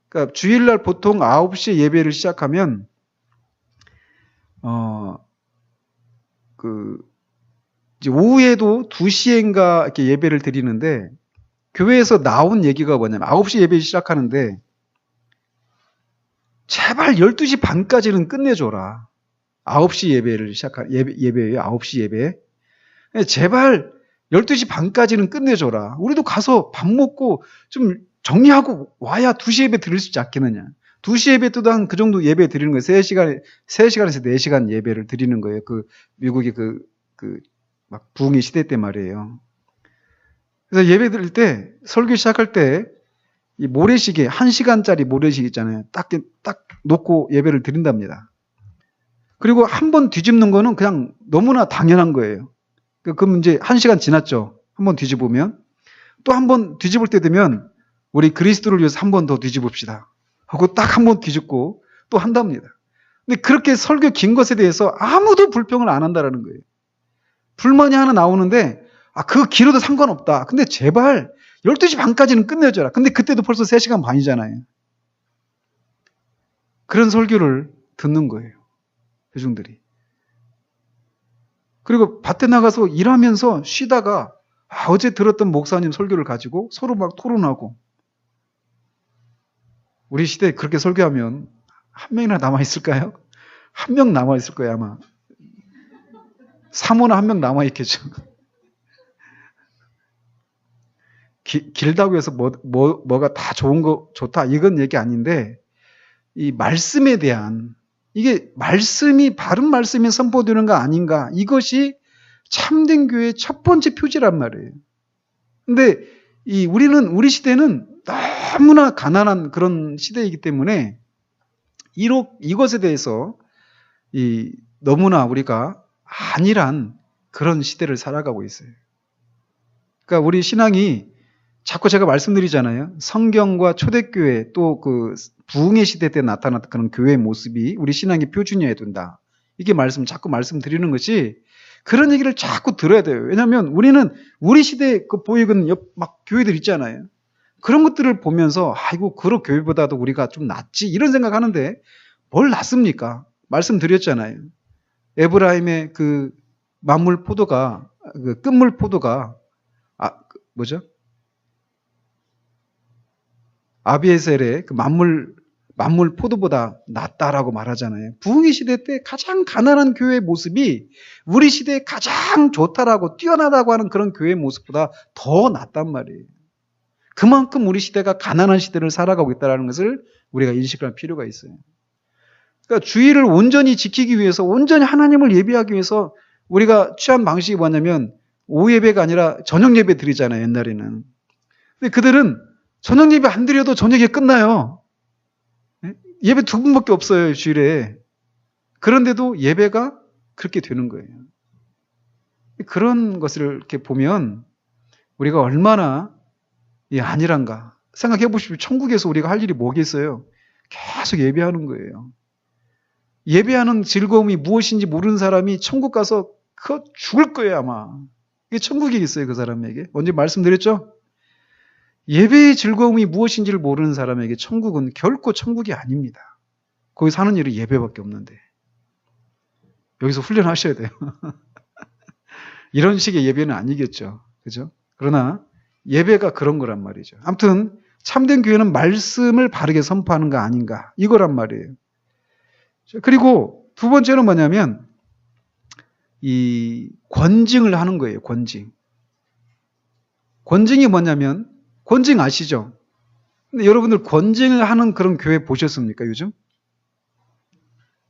Speaker 1: 그러니까 주일날 보통 9시에 예배를 시작하면 이제 오후에도 2시인가 이렇게 예배를 드리는데 교회에서 나온 얘기가 뭐냐면 9시 예배 시작하는데 제발 12시 반까지는 끝내줘라. 9시 예배를 예배예요. 9시 예배. 제발 12시 반까지는 끝내줘라. 우리도 가서 밥 먹고 좀 정리하고 와야 2시 예배 드릴 수 있지 않겠느냐. 2시 예배 때도 한 그 정도 예배 드리는 거예요. 3시간에서 4시간 예배를 드리는 거예요. 미국이 막 부흥의 시대 때 말이에요. 그래서 예배 드릴 때, 설교 시작할 때, 이 모래시계, 1시간짜리 모래시계 있잖아요. 딱 놓고 예배를 드린답니다. 그리고 한 번 뒤집는 거는 그냥 너무나 당연한 거예요. 그럼 이제 1시간 지났죠. 한 번 뒤집으면. 또 한 번 뒤집을 때 되면, 우리 그리스도를 위해서 한 번 더 뒤집읍시다. 하고 딱 한 번 뒤집고 또 한답니다. 근데 그렇게 설교 긴 것에 대해서 아무도 불평을 안 한다라는 거예요. 불만이 하나 나오는데, 그 길어도 상관없다. 근데 제발 12시 반까지는 끝내줘라. 근데 그때도 벌써 3시간 반이잖아요. 그런 설교를 듣는 거예요. 대중들이. 그리고 밭에 나가서 일하면서 쉬다가 어제 들었던 목사님 설교를 가지고 서로 막 토론하고. 우리 시대에 그렇게 설교하면 한 명이나 남아있을까요? 한 명 남아있을 거예요, 아마. 사모는 한 명 남아있겠죠. 길다고 해서 뭐가 다 좋다, 이건 얘기 아닌데, 이 말씀에 대한, 이게 바른 말씀이 선포되는 거 아닌가, 이것이 참된 교회의 첫 번째 표지란 말이에요. 근데 우리 시대는 너무나 가난한 그런 시대이기 때문에, 이것에 대해서 너무나 우리가 안일한 그런 시대를 살아가고 있어요. 그러니까 우리 신앙이 자꾸 제가 말씀드리잖아요. 성경과 초대교회 또 부흥의 시대 때 나타났던 그런 교회의 모습이 우리 신앙의 표준이어야 된다. 이게 자꾸 말씀드리는 것이 그런 얘기를 자꾸 들어야 돼요. 왜냐하면 우리는 우리 시대에 보이는 막 교회들 있잖아요. 그런 것들을 보면서 아이고 그런 교회보다도 우리가 좀 낫지 이런 생각하는데 뭘 낫습니까? 말씀드렸잖아요. 에브라임의 만물 포도가 끝물 포도가 뭐죠? 아비에셀의 만물 포도보다 낫다라고 말하잖아요. 부흥의 시대 때 가장 가난한 교회의 모습이 우리 시대에 가장 좋다라고 뛰어나다고 하는 그런 교회의 모습보다 더 낫단 말이에요. 그만큼 우리 시대가 가난한 시대를 살아가고 있다는 것을 우리가 인식할 필요가 있어요. 그러니까 주의를 온전히 지키기 위해서 온전히 하나님을 예배하기 위해서 우리가 취한 방식이 뭐냐면 오후 예배가 아니라 저녁 예배 드리잖아요. 옛날에는. 근데 그들은 저녁 예배 안 드려도 저녁에 끝나요. 예배 2분밖에 없어요. 주일에. 그런데도 예배가 그렇게 되는 거예요. 그런 것을 이렇게 보면 우리가 얼마나 안일한가 생각해 보십시오. 천국에서 우리가 할 일이 뭐겠어요? 계속 예배하는 거예요. 예배하는 즐거움이 무엇인지 모르는 사람이 천국 가서 죽을 거예요, 아마. 이게 천국이 있어요, 그 사람에게. 언제 말씀드렸죠? 예배의 즐거움이 무엇인지를 모르는 사람에게 천국은 결코 천국이 아닙니다. 거기 사는 일이 예배밖에 없는데. 여기서 훈련하셔야 돼요. 이런 식의 예배는 아니겠죠. 그죠? 그러나 예배가 그런 거란 말이죠. 아무튼 참된 교회는 말씀을 바르게 선포하는 거 아닌가. 이거란 말이에요. 그리고 두 번째는 뭐냐면 이 권징을 하는 거예요. 권징. 권징이 뭐냐면 권징 아시죠? 근데 여러분들 권징을 하는 그런 교회 보셨습니까, 요즘?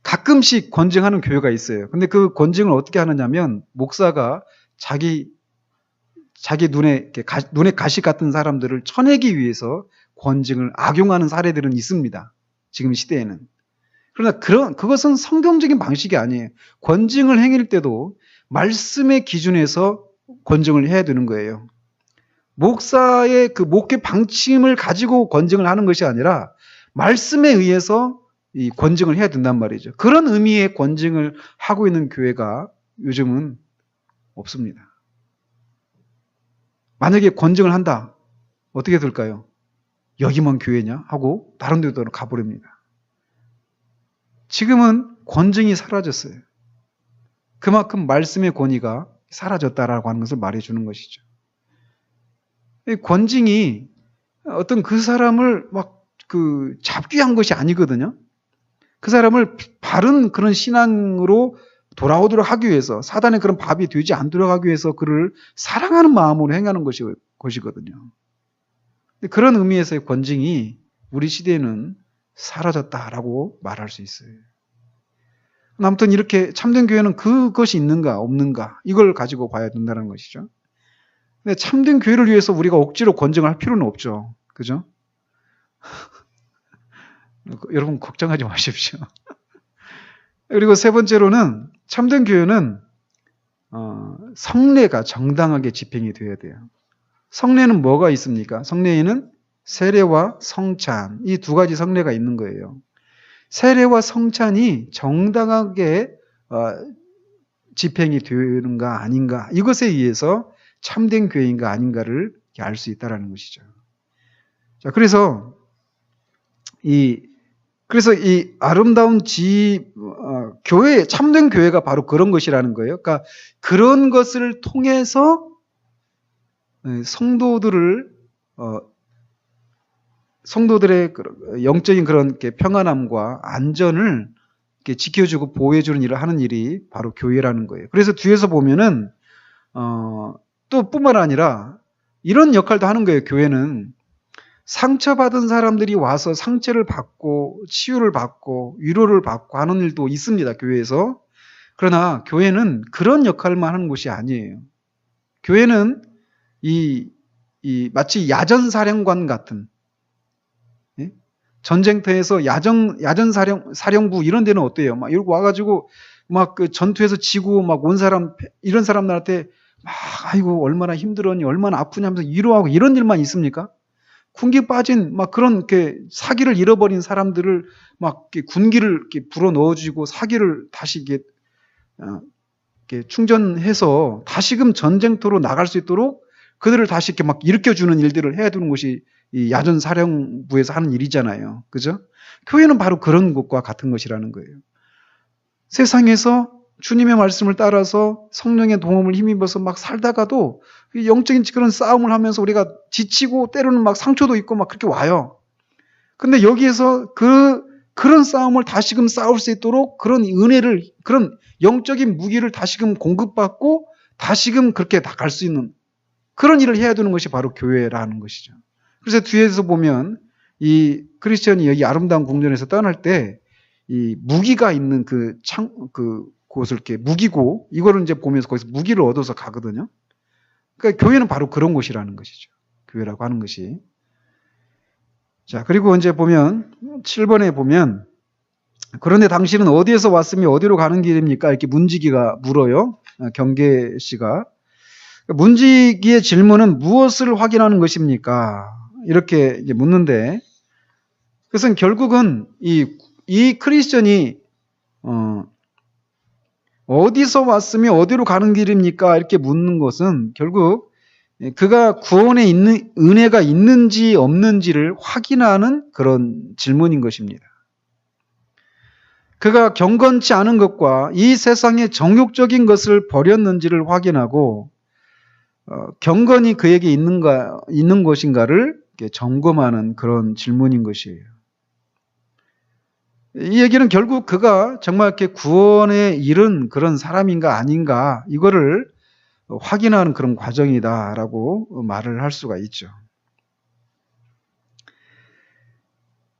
Speaker 1: 가끔씩 권징하는 교회가 있어요. 근데 그 권징을 어떻게 하느냐면 목사가 자기 눈에 가시 같은 사람들을 쳐내기 위해서 권징을 악용하는 사례들은 있습니다. 지금 시대에는. 그러나 그것은 성경적인 방식이 아니에요. 권징을 행할 때도 말씀의 기준에서 권징을 해야 되는 거예요. 목사의 그 목회 방침을 가지고 권징을 하는 것이 아니라 말씀에 의해서 이 권징을 해야 된단 말이죠. 그런 의미의 권징을 하고 있는 교회가 요즘은 없습니다. 만약에 권징을 한다. 어떻게 될까요? 여기만 교회냐? 하고 다른 데로 가버립니다. 지금은 권징이 사라졌어요. 그만큼 말씀의 권위가 사라졌다라고 하는 것을 말해주는 것이죠. 이 권징이 어떤 그 사람을 막 잡귀한 것이 아니거든요. 그 사람을 바른 그런 신앙으로 돌아오도록 하기 위해서, 사단의 그런 밥이 되지 않도록 하기 위해서 그를 사랑하는 마음으로 행하는 것이거든요. 그런 의미에서의 권징이 우리 시대에는 사라졌다라고 말할 수 있어요. 아무튼 이렇게 참된 교회는 그것이 있는가 없는가 이걸 가지고 봐야 된다는 것이죠. 근데 참된 교회를 위해서 우리가 억지로 권징을 할 필요는 없죠. 그죠? 여러분 걱정하지 마십시오. 그리고 세 번째로는 참된 교회는 성례가 정당하게 집행이 되어야 돼요. 성례는 뭐가 있습니까? 성례에는 세례와 성찬, 이 두 가지 성례가 있는 거예요. 세례와 성찬이 정당하게 집행이 되는가 아닌가, 이것에 의해서 참된 교회인가 아닌가를 알 수 있다는 것이죠. 자, 그래서 이 아름다운 교회, 참된 교회가 바로 그런 것이라는 거예요. 그러니까 그런 것을 통해서 성도들의 영적인 그런 평안함과 안전을 지켜주고 보호해주는 일을 하는 일이 바로 교회라는 거예요. 그래서 뒤에서 보면은 또 뿐만 아니라 이런 역할도 하는 거예요. 교회는 상처받은 사람들이 와서 상처를 받고 치유를 받고 위로를 받고 하는 일도 있습니다. 교회에서. 그러나 교회는 그런 역할만 하는 곳이 아니에요. 교회는 마치 야전사령관 같은, 예? 전쟁터에서 야전사령부 이런 데는 어때요? 막 이러고 와가지고 막 그 전투에서 지고 막 온 사람, 이런 사람들한테 막 아이고 얼마나 힘들었니, 얼마나 아프냐면서 위로하고 이런 일만 있습니까? 군기 빠진 막 그런 사기를 잃어버린 사람들을 막 군기를 불어 넣어주고 사기를 다시 충전해서 다시금 전쟁터로 나갈 수 있도록 그들을 다시 막 일으켜주는 일들을 해야 되는 것이 이 야전사령부에서 하는 일이잖아요. 그죠? 교회는 바로 그런 것과 같은 것이라는 거예요. 세상에서 주님의 말씀을 따라서 성령의 도움을 힘입어서 막 살다가도 영적인 그런 싸움을 하면서 우리가 지치고 때로는 막 상처도 있고 막 그렇게 와요. 근데 여기에서 그런 싸움을 다시금 싸울 수 있도록 그런 은혜를, 그런 영적인 무기를 다시금 공급받고 다시금 그렇게 나갈 수 있는 그런 일을 해야 되는 것이 바로 교회라는 것이죠. 그래서 뒤에서 보면 이 크리스천이 여기 아름다운 궁전에서 떠날 때 이 무기가 있는 그곳을 이렇게 무기고, 이거를 이제 보면서 거기서 무기를 얻어서 가거든요. 그러니까 교회는 바로 그런 곳이라는 것이죠. 교회라고 하는 것이. 자, 그리고 이제 보면 7번에 보면 그런데 당신은 어디에서 왔으며 어디로 가는 길입니까? 이렇게 문지기가 물어요. 경계 씨가. 문지기의 질문은 무엇을 확인하는 것입니까? 이렇게 이제 묻는데, 그것은 결국은 이 크리스천이 어디서 왔으며 어디로 가는 길입니까? 이렇게 묻는 것은 결국 그가 구원에 있는 은혜가 있는지 없는지를 확인하는 그런 질문인 것입니다. 그가 경건치 않은 것과 이 세상의 정욕적인 것을 버렸는지를 확인하고 경건이 그에게 있는 것인가를 점검하는 그런 질문인 것이에요. 이 얘기는 결국 그가 정말 이렇게 구원에 이른 그런 사람인가 아닌가 이거를 확인하는 그런 과정이다라고 말을 할 수가 있죠.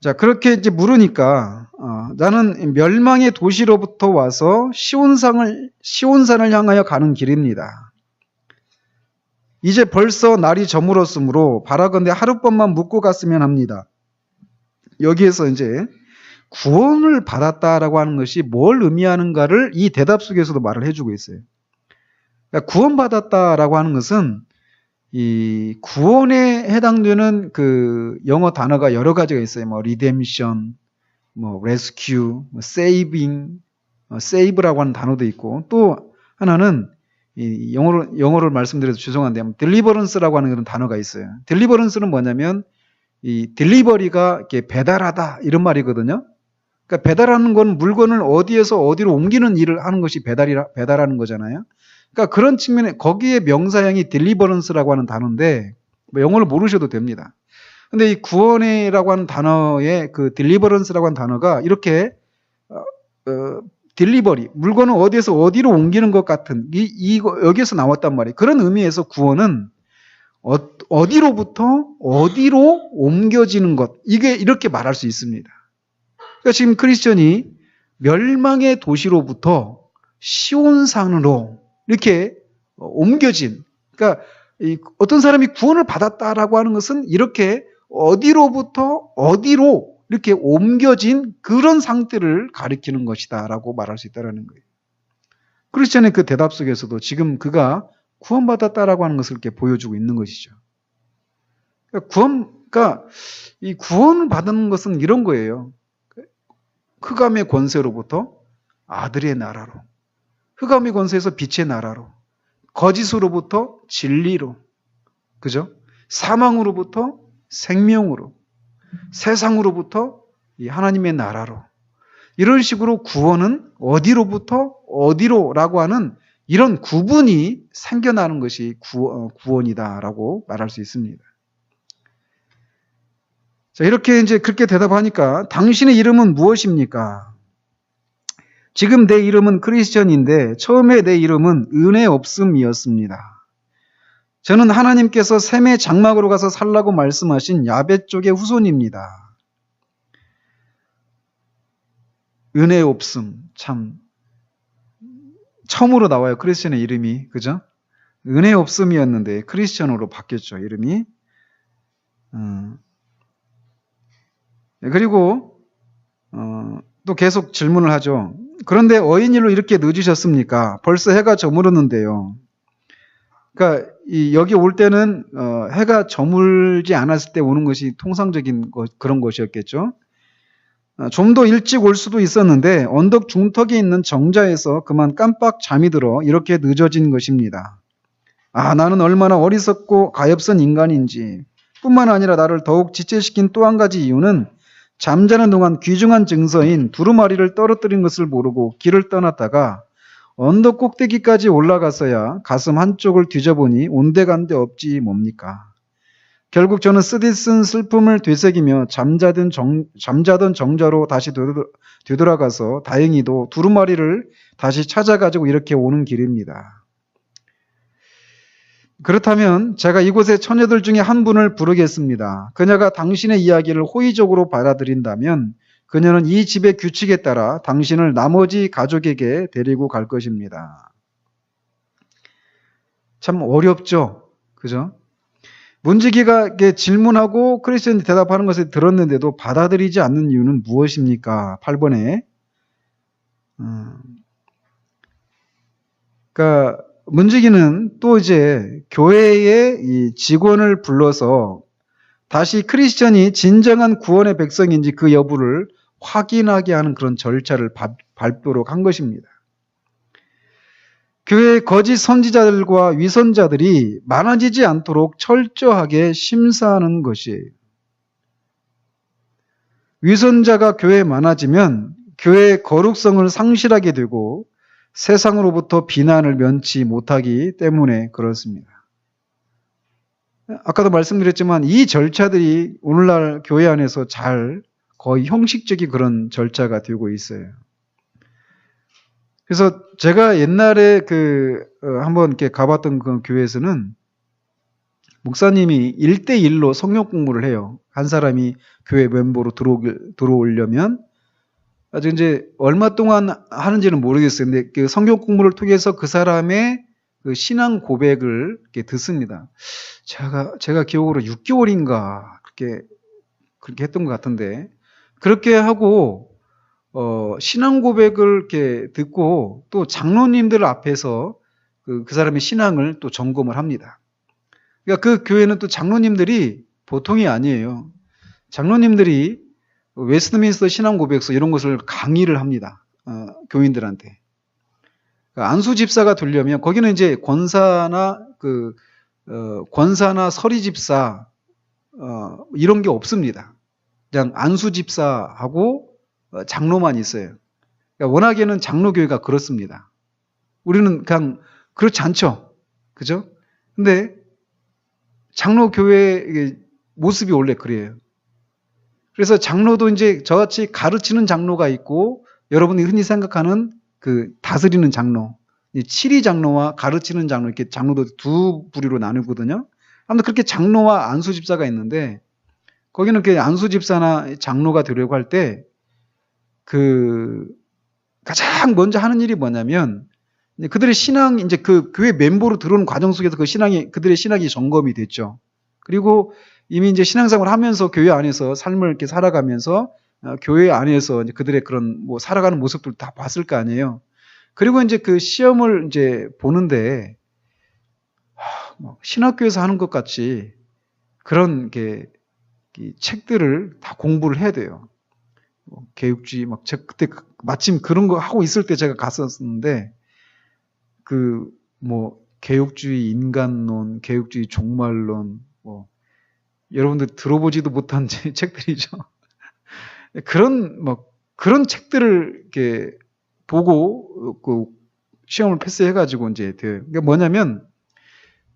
Speaker 1: 자, 그렇게 이제 물으니까 나는 멸망의 도시로부터 와서 시온산을 향하여 가는 길입니다. 이제 벌써 날이 저물었으므로 바라건대 하룻밤만 묵고 갔으면 합니다. 여기에서 이제 구원을 받았다라고 하는 것이 뭘 의미하는가를 이 대답 속에서도 말을 해주고 있어요. 그러니까 구원받았다라고 하는 것은 이 구원에 해당되는 그 영어 단어가 여러 가지가 있어요. 뭐 redemption, 뭐 rescue, 뭐 saving, save라고 하는 단어도 있고 또 하나는 이 영어를 말씀드려서 죄송한데 deliverance라고 하는 그런 단어가 있어요. deliverance는 뭐냐면 이 delivery가 이렇게 배달하다 이런 말이거든요. 그러니까 배달하는 건 물건을 어디에서 어디로 옮기는 일을 하는 것이 배달하는 거잖아요. 그러니까 그런 측면에 거기에 명사형이 deliverance라고 하는 단어인데 뭐 영어를 모르셔도 됩니다. 근데 이 구원이라고 하는 단어의 그 deliverance라고 하는 단어가 이렇게 delivery 물건을 어디에서 어디로 옮기는 것 같은 이거 여기에서 나왔단 말이에요. 그런 의미에서 구원은 어디로부터 어디로 옮겨지는 것 이게 이렇게 말할 수 있습니다. 그러니까 지금 크리스천이 멸망의 도시로부터 시온산으로 이렇게 옮겨진 그러니까 어떤 사람이 구원을 받았다라고 하는 것은 이렇게 어디로부터 어디로 이렇게 옮겨진 그런 상태를 가리키는 것이다라고 말할 수 있다는 거예요. 크리스천의 그 대답 속에서도 지금 그가 구원받았다라고 하는 것을 이렇게 보여주고 있는 것이죠. 그러니까 이 구원을 받는 것은 이런 거예요. 흑암의 권세로부터 아들의 나라로, 흑암의 권세에서 빛의 나라로, 거짓으로부터 진리로, 그죠? 사망으로부터 생명으로, 세상으로부터 이 하나님의 나라로, 이런 식으로 구원은 어디로부터 어디로라고 하는 이런 구분이 생겨나는 것이 구원이다라고 말할 수 있습니다. 자, 이렇게 이제 그렇게 대답하니까 당신의 이름은 무엇입니까? 지금 내 이름은 크리스천인데 처음에 내 이름은 은혜 없음이었습니다. 저는 하나님께서 셈의 장막으로 가서 살라고 말씀하신 야벳 쪽의 후손입니다. 은혜 없음 참 처음으로 나와요. 크리스천의 이름이 그죠? 은혜 없음이었는데 크리스천으로 바뀌었죠. 이름이. 그리고 또 계속 질문을 하죠. 그런데 어인일로 이렇게 늦으셨습니까? 벌써 해가 저물었는데요. 그러니까 여기 올 때는 해가 저물지 않았을 때 오는 것이 통상적인 그런 것이었겠죠. 좀 더 일찍 올 수도 있었는데 언덕 중턱에 있는 정자에서 그만 깜빡 잠이 들어 이렇게 늦어진 것입니다. 나는 얼마나 어리석고 가엾은 인간인지 뿐만 아니라 나를 더욱 지체시킨 또 한 가지 이유는 잠자는 동안 귀중한 증서인 두루마리를 떨어뜨린 것을 모르고 길을 떠났다가 언덕 꼭대기까지 올라가서야 가슴 한쪽을 뒤져보니 온데간데 없지 뭡니까. 결국 저는 쓰디쓴 슬픔을 되새기며 잠자던 정자로 다시 되돌아가서 다행히도 두루마리를 다시 찾아가지고 이렇게 오는 길입니다. 그렇다면 제가 이곳의 처녀들 중에 한 분을 부르겠습니다. 그녀가 당신의 이야기를 호의적으로 받아들인다면 그녀는 이 집의 규칙에 따라 당신을 나머지 가족에게 데리고 갈 것입니다. 참 어렵죠? 그죠? 문지기가 질문하고 크리스천이 대답하는 것을 들었는데도 받아들이지 않는 이유는 무엇입니까? 8번에. 그러니까 문지기는 또 이제 교회의 이 직원을 불러서 다시 크리스천이 진정한 구원의 백성인지 그 여부를 확인하게 하는 그런 절차를 밟도록 한 것입니다. 교회의 거짓 선지자들과 위선자들이 많아지지 않도록 철저하게 심사하는 것이에요. 위선자가 교회에 많아지면 교회의 거룩성을 상실하게 되고 세상으로부터 비난을 면치 못하기 때문에 그렇습니다. 아까도 말씀드렸지만 이 절차들이 오늘날 교회 안에서 거의 형식적인 그런 절차가 되고 있어요. 그래서 제가 옛날에 한번 이렇게 가봤던 그 교회에서는 목사님이 1대1로 성경 공부를 해요. 한 사람이 교회 멤버로 들어오려면 아주 이제 얼마 동안 하는지는 모르겠어요. 근데 그 성경 공부를 통해서 그 사람의 그 신앙 고백을 이렇게 듣습니다. 제가 기억으로 6개월인가 그렇게 했던 것 같은데 그렇게 하고 신앙 고백을 이렇게 듣고 또 장로님들 앞에서 그 사람의 신앙을 또 점검을 합니다. 그러니까 그 교회는 또 장로님들이 보통이 아니에요. 장로님들이 웨스트민스터 신앙 고백서 이런 것을 강의를 합니다. 교인들한테. 그러니까 안수 집사가 되려면 거기는 이제 권사나 서리 집사 이런 게 없습니다. 그냥 안수 집사하고 장로만 있어요. 그러니까 워낙에는 장로교회가 그렇습니다. 우리는 그냥 그렇지 않죠. 그죠? 근데 장로교회의 모습이 원래 그래요. 그래서 장로도 이제 저같이 가르치는 장로가 있고 여러분이 흔히 생각하는 그 다스리는 장로, 치리 장로와 가르치는 장로 이렇게 장로도 두 부류로 나누거든요. 아무튼 그렇게 장로와 안수 집사가 있는데 거기는 그 안수 집사나 장로가 되려고 할 때 가장 먼저 하는 일이 뭐냐면 그들의 신앙 이제 그 교회 멤버로 들어오는 과정 속에서 그들의 신앙이 점검이 됐죠. 그리고 이미 이제 신앙생활을 하면서 교회 안에서 삶을 이렇게 살아가면서 교회 안에서 이제 그들의 그런 살아가는 모습들 다 봤을 거 아니에요. 그리고 이제 그 시험을 이제 보는데 신학교에서 하는 것 같이 그런 책들을 다 공부를 해야 돼요. 개육주의 제가 그때 마침 그런 거 하고 있을 때 제가 갔었는데 개육주의 인간론, 개육주의 종말론 여러분들 들어보지도 못한 책들이죠. 그런 책들을 이렇게 보고 시험을 패스해가지고 이제 돼요. 그러니까 뭐냐면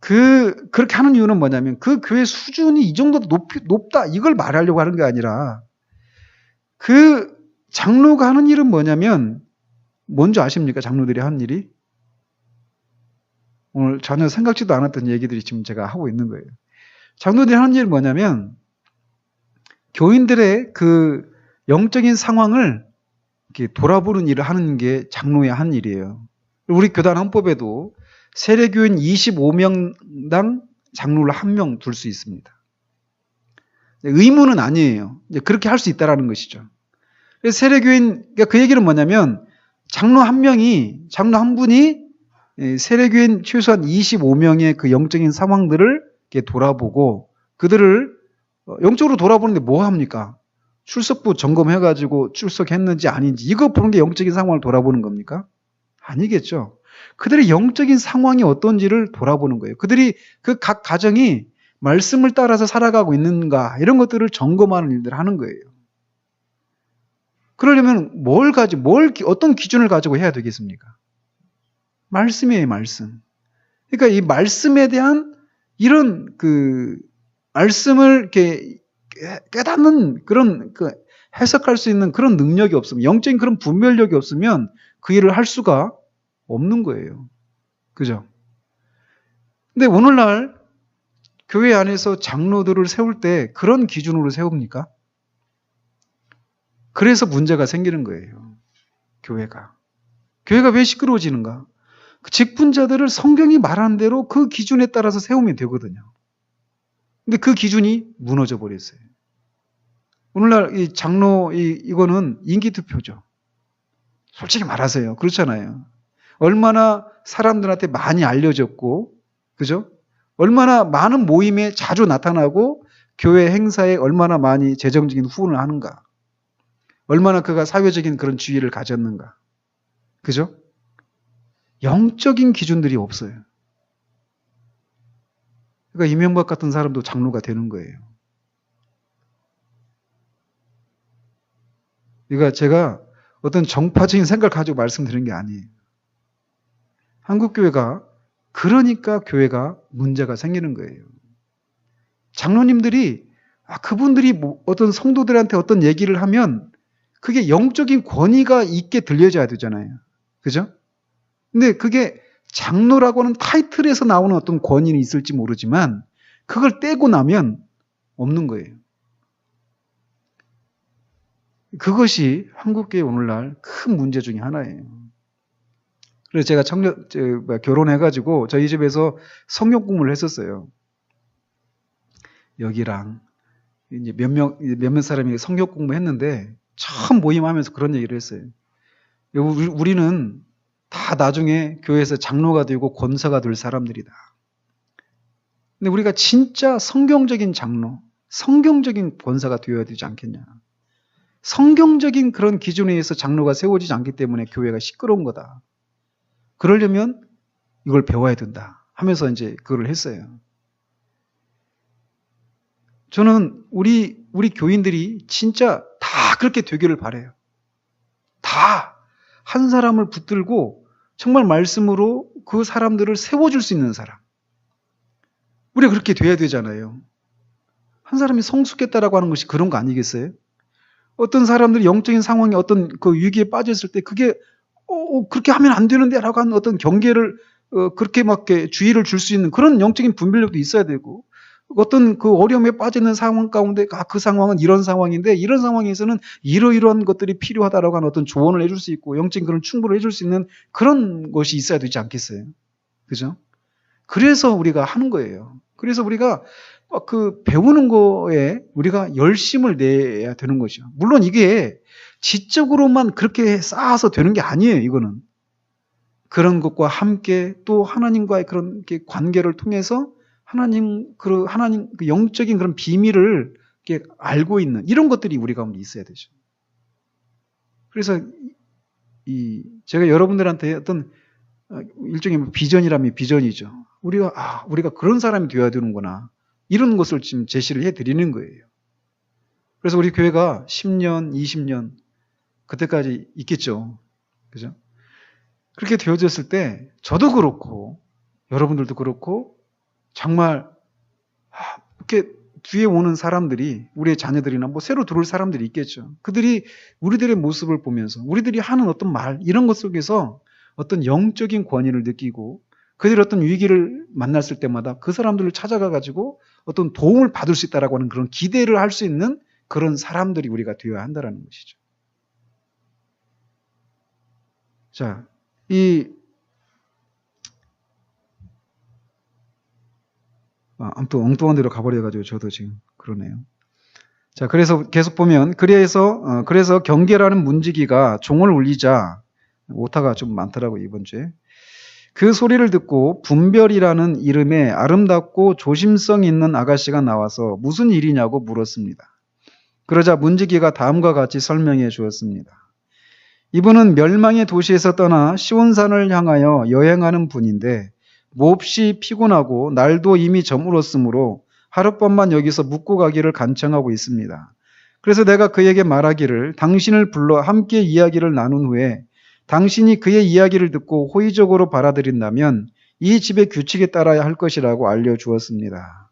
Speaker 1: 그렇게 하는 이유는 뭐냐면 그 교회 수준이 이 정도 높다 이걸 말하려고 하는 게 아니라 그 장로가 하는 일은 뭐냐면 뭔지 아십니까? 장로들이 하는 일이? 오늘 전혀 생각지도 않았던 얘기들이 지금 제가 하고 있는 거예요. 장로들이 하는 일은 뭐냐면 교인들의 그 영적인 상황을 이렇게 돌아보는 일을 하는 게 장로의 한 일이에요. 우리 교단 헌법에도 세례교인 25명당 장로를 1명 둘 수 있습니다. 의무는 아니에요. 그렇게 할 수 있다라는 것이죠. 그래서 세례교인, 그러니까 그 얘기는 뭐냐면 장로 한 분이 세례교인 최소한 25명의 그 영적인 상황들을 이렇게 돌아보고 그들을 영적으로 돌아보는데 뭐 합니까? 출석부 점검해가지고 출석했는지 아닌지 이거 보는 게 영적인 상황을 돌아보는 겁니까? 아니겠죠. 그들의 영적인 상황이 어떤지를 돌아보는 거예요. 그들이 그 각 가정이 말씀을 따라서 살아가고 있는가 이런 것들을 점검하는 일들을 하는 거예요. 그러려면 어떤 기준을 가지고 해야 되겠습니까? 말씀이에요, 말씀. 그러니까 이 말씀에 대한 이런 말씀을 이렇게 깨닫는 그런 해석할 수 있는 그런 능력이 없으면 영적인 그런 분별력이 없으면 그 일을 할 수가 없는 거예요. 그죠? 근데 오늘날 교회 안에서 장로들을 세울 때 그런 기준으로 세웁니까? 그래서 문제가 생기는 거예요. 교회가 왜 시끄러워지는가? 그 직분자들을 성경이 말하는 대로 그 기준에 따라서 세우면 되거든요. 근데 그 기준이 무너져 버렸어요. 오늘날 이 장로 이거는 인기투표죠. 솔직히 말하세요. 그렇잖아요. 얼마나 사람들한테 많이 알려졌고, 그죠? 얼마나 많은 모임에 자주 나타나고 교회 행사에 얼마나 많이 재정적인 후원을 하는가. 얼마나 그가 사회적인 그런 지위를 가졌는가. 그죠? 영적인 기준들이 없어요. 그러니까 이명박 같은 사람도 장로가 되는 거예요. 그러니까 제가 어떤 정파적인 생각을 가지고 말씀드리는 게 아니에요. 한국교회가 그러니까 교회가 문제가 생기는 거예요. 장로님들이 그분들이 어떤 성도들한테 어떤 얘기를 하면 그게 영적인 권위가 있게 들려져야 되잖아요. 그죠? 근데 그게 장로라고 하는 타이틀에서 나오는 어떤 권위는 있을지 모르지만 그걸 떼고 나면 없는 거예요. 그것이 한국교회 오늘날 큰 문제 중에 하나예요. 그래서 제가 결혼해가지고 저희 집에서 성경 공부를 했었어요. 여기랑 이제 몇몇 사람이 성경 공부했는데 처음 모임하면서 그런 얘기를 했어요. 우리는 다 나중에 교회에서 장로가 되고 권사가 될 사람들이다. 근데 우리가 진짜 성경적인 장로, 성경적인 권사가 되어야 되지 않겠냐. 성경적인 그런 기준에 의해서 장로가 세워지지 않기 때문에 교회가 시끄러운 거다. 그러려면 이걸 배워야 된다 하면서 이제 그걸 했어요. 저는 우리 교인들이 진짜 다 그렇게 되기를 바라요. 다 한 사람을 붙들고 정말 말씀으로 그 사람들을 세워줄 수 있는 사람. 우리가 그렇게 돼야 되잖아요. 한 사람이 성숙했다라고 하는 것이 그런 거 아니겠어요? 어떤 사람들이 영적인 상황이 어떤 그 위기에 빠졌을 때 그게 그렇게 하면 안 되는데 라고 하는 어떤 경계를 그렇게 막 주의를 줄 수 있는 그런 영적인 분별력도 있어야 되고 어떤 그 어려움에 빠지는 상황 가운데 그 상황은 이런 상황인데 이런 상황에서는 이러이러한 것들이 필요하다라고 하는 어떤 조언을 해줄 수 있고 영적인 그런 충고를 해줄 수 있는 그런 것이 있어야 되지 않겠어요? 그죠? 그래서 우리가 하는 거예요. 그래서 우리가 그 배우는 거에 우리가 열심을 내야 되는 거죠. 물론 이게 지적으로만 그렇게 쌓아서 되는 게 아니에요, 이거는. 그런 것과 함께 또 하나님과의 그런 관계를 통해서 하나님 그 영적인 그런 비밀을 이렇게 알고 있는 이런 것들이 우리 가운데 있어야 되죠. 그래서 제가 여러분들한테 어떤 일종의 비전이라면 비전이죠. 우리가 그런 사람이 되어야 되는구나. 이런 것을 지금 제시를 해드리는 거예요. 그래서 우리 교회가 10년, 20년 그때까지 있겠죠. 그죠? 그렇게 되어졌을 때 저도 그렇고 여러분들도 그렇고 정말 이렇게 뒤에 오는 사람들이 우리의 자녀들이나 새로 들어올 사람들이 있겠죠. 그들이 우리들의 모습을 보면서 우리들이 하는 어떤 말 이런 것 속에서 어떤 영적인 권위를 느끼고 그들이 어떤 위기를 만났을 때마다 그 사람들을 찾아가 가지고 어떤 도움을 받을 수 있다라고 하는 그런 기대를 할 수 있는 그런 사람들이 우리가 되어야 한다는 것이죠. 자, 아무튼 엉뚱한 데로 가버려가지고 저도 지금 그러네요. 자, 그래서 계속 보면 그래서 경계라는 문지기가 종을 울리자 오타가 좀 많더라고요, 이번 주에. 그 소리를 듣고 분별이라는 이름의 아름답고 조심성 있는 아가씨가 나와서 무슨 일이냐고 물었습니다. 그러자 문지기가 다음과 같이 설명해 주었습니다. 이분은 멸망의 도시에서 떠나 시온산을 향하여 여행하는 분인데 몹시 피곤하고 날도 이미 저물었으므로 하룻밤만 여기서 묵고 가기를 간청하고 있습니다. 그래서 내가 그에게 말하기를 당신을 불러 함께 이야기를 나눈 후에 당신이 그의 이야기를 듣고 호의적으로 받아들인다면 이 집의 규칙에 따라야 할 것이라고 알려주었습니다.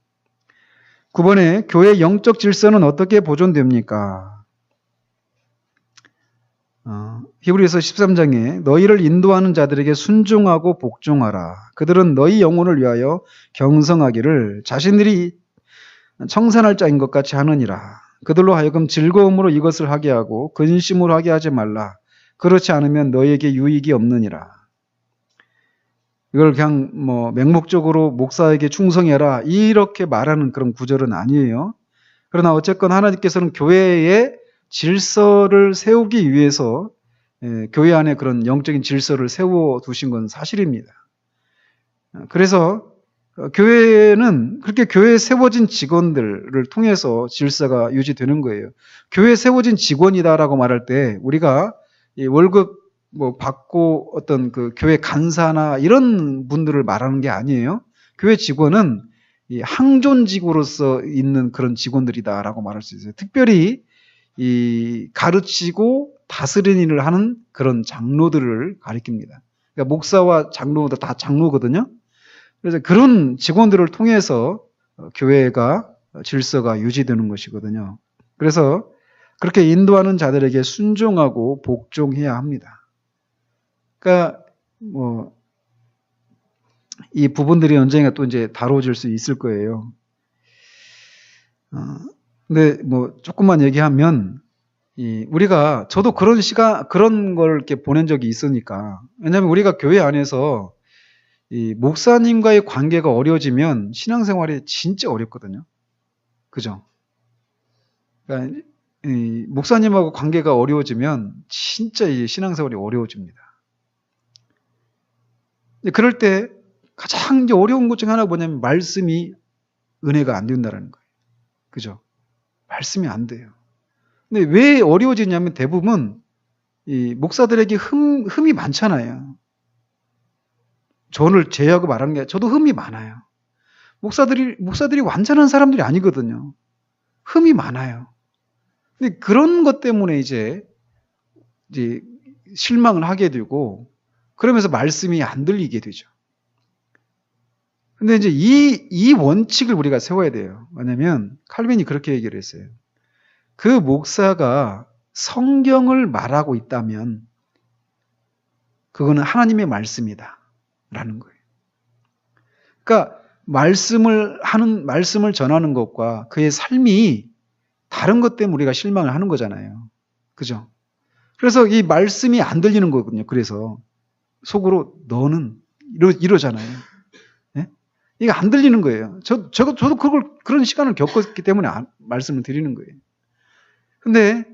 Speaker 1: 9번에 교회 영적 질서는 어떻게 보존됩니까? 히브리서 13장에 너희를 인도하는 자들에게 순종하고 복종하라. 그들은 너희 영혼을 위하여 경성하기를 자신들이 청산할 자인 것 같이 하느니라. 그들로 하여금 즐거움으로 이것을 하게 하고 근심으로 하게 하지 말라. 그렇지 않으면 너희에게 유익이 없느니라. 이걸 그냥 맹목적으로 목사에게 충성해라 이렇게 말하는 그런 구절은 아니에요. 그러나 어쨌건 하나님께서는 교회의 질서를 세우기 위해서 교회 안에 그런 영적인 질서를 세워두신 건 사실입니다. 그래서 교회는 그렇게 교회에 세워진 직원들을 통해서 질서가 유지되는 거예요. 교회에 세워진 직원이다라고 말할 때 우리가 월급 뭐 받고 어떤 그 교회 간사나 이런 분들을 말하는 게 아니에요. 교회 직원은 이 항존직으로서 있는 그런 직원들이다라고 말할 수 있어요. 특별히 이 가르치고 다스리는 일을 하는 그런 장로들을 가리킵니다. 그러니까 목사와 장로도 다 장로거든요. 그래서 그런 직원들을 통해서 교회가 질서가 유지되는 것이거든요. 그래서 그렇게 인도하는 자들에게 순종하고 복종해야 합니다. 그러니까 뭐 이 부분들이 언젠가 또 이제 다뤄질 수 있을 거예요. 근데 뭐 조금만 얘기하면 우리가 저도 그런 걸 이렇게 보낸 적이 있으니까. 왜냐하면 우리가 교회 안에서 이 목사님과의 관계가 어려워지면 신앙생활이 진짜 어렵거든요. 그죠? 그러니까 이 목사님하고 관계가 어려워지면 진짜 이 신앙생활이 어려워집니다. 그럴 때 가장 이제 어려운 것 중 하나가 뭐냐면 말씀이 은혜가 안 된다는 거예요. 그죠? 말씀이 안 돼요. 근데 왜 어려워지냐면 대부분 이 목사들에게 흠이 많잖아요. 저를 제외하고 말하는 게 저도 흠이 많아요. 목사들이 완전한 사람들이 아니거든요. 흠이 많아요. 근데 그런 것 때문에 이제 실망을 하게 되고 그러면서 말씀이 안 들리게 되죠. 근데 이제 이 원칙을 우리가 세워야 돼요. 왜냐면 칼빈이 그렇게 얘기를 했어요. 그 목사가 성경을 말하고 있다면 그거는 하나님의 말씀이다. 라는 거예요. 그러니까 말씀을 전하는 것과 그의 삶이 다른 것 때문에 우리가 실망을 하는 거잖아요. 그죠? 그래서 이 말씀이 안 들리는 거거든요. 그래서 속으로 너는 이러잖아요. 예? 이게 안 들리는 거예요. 저도 그런 시간을 겪었기 때문에 말씀을 드리는 거예요. 근데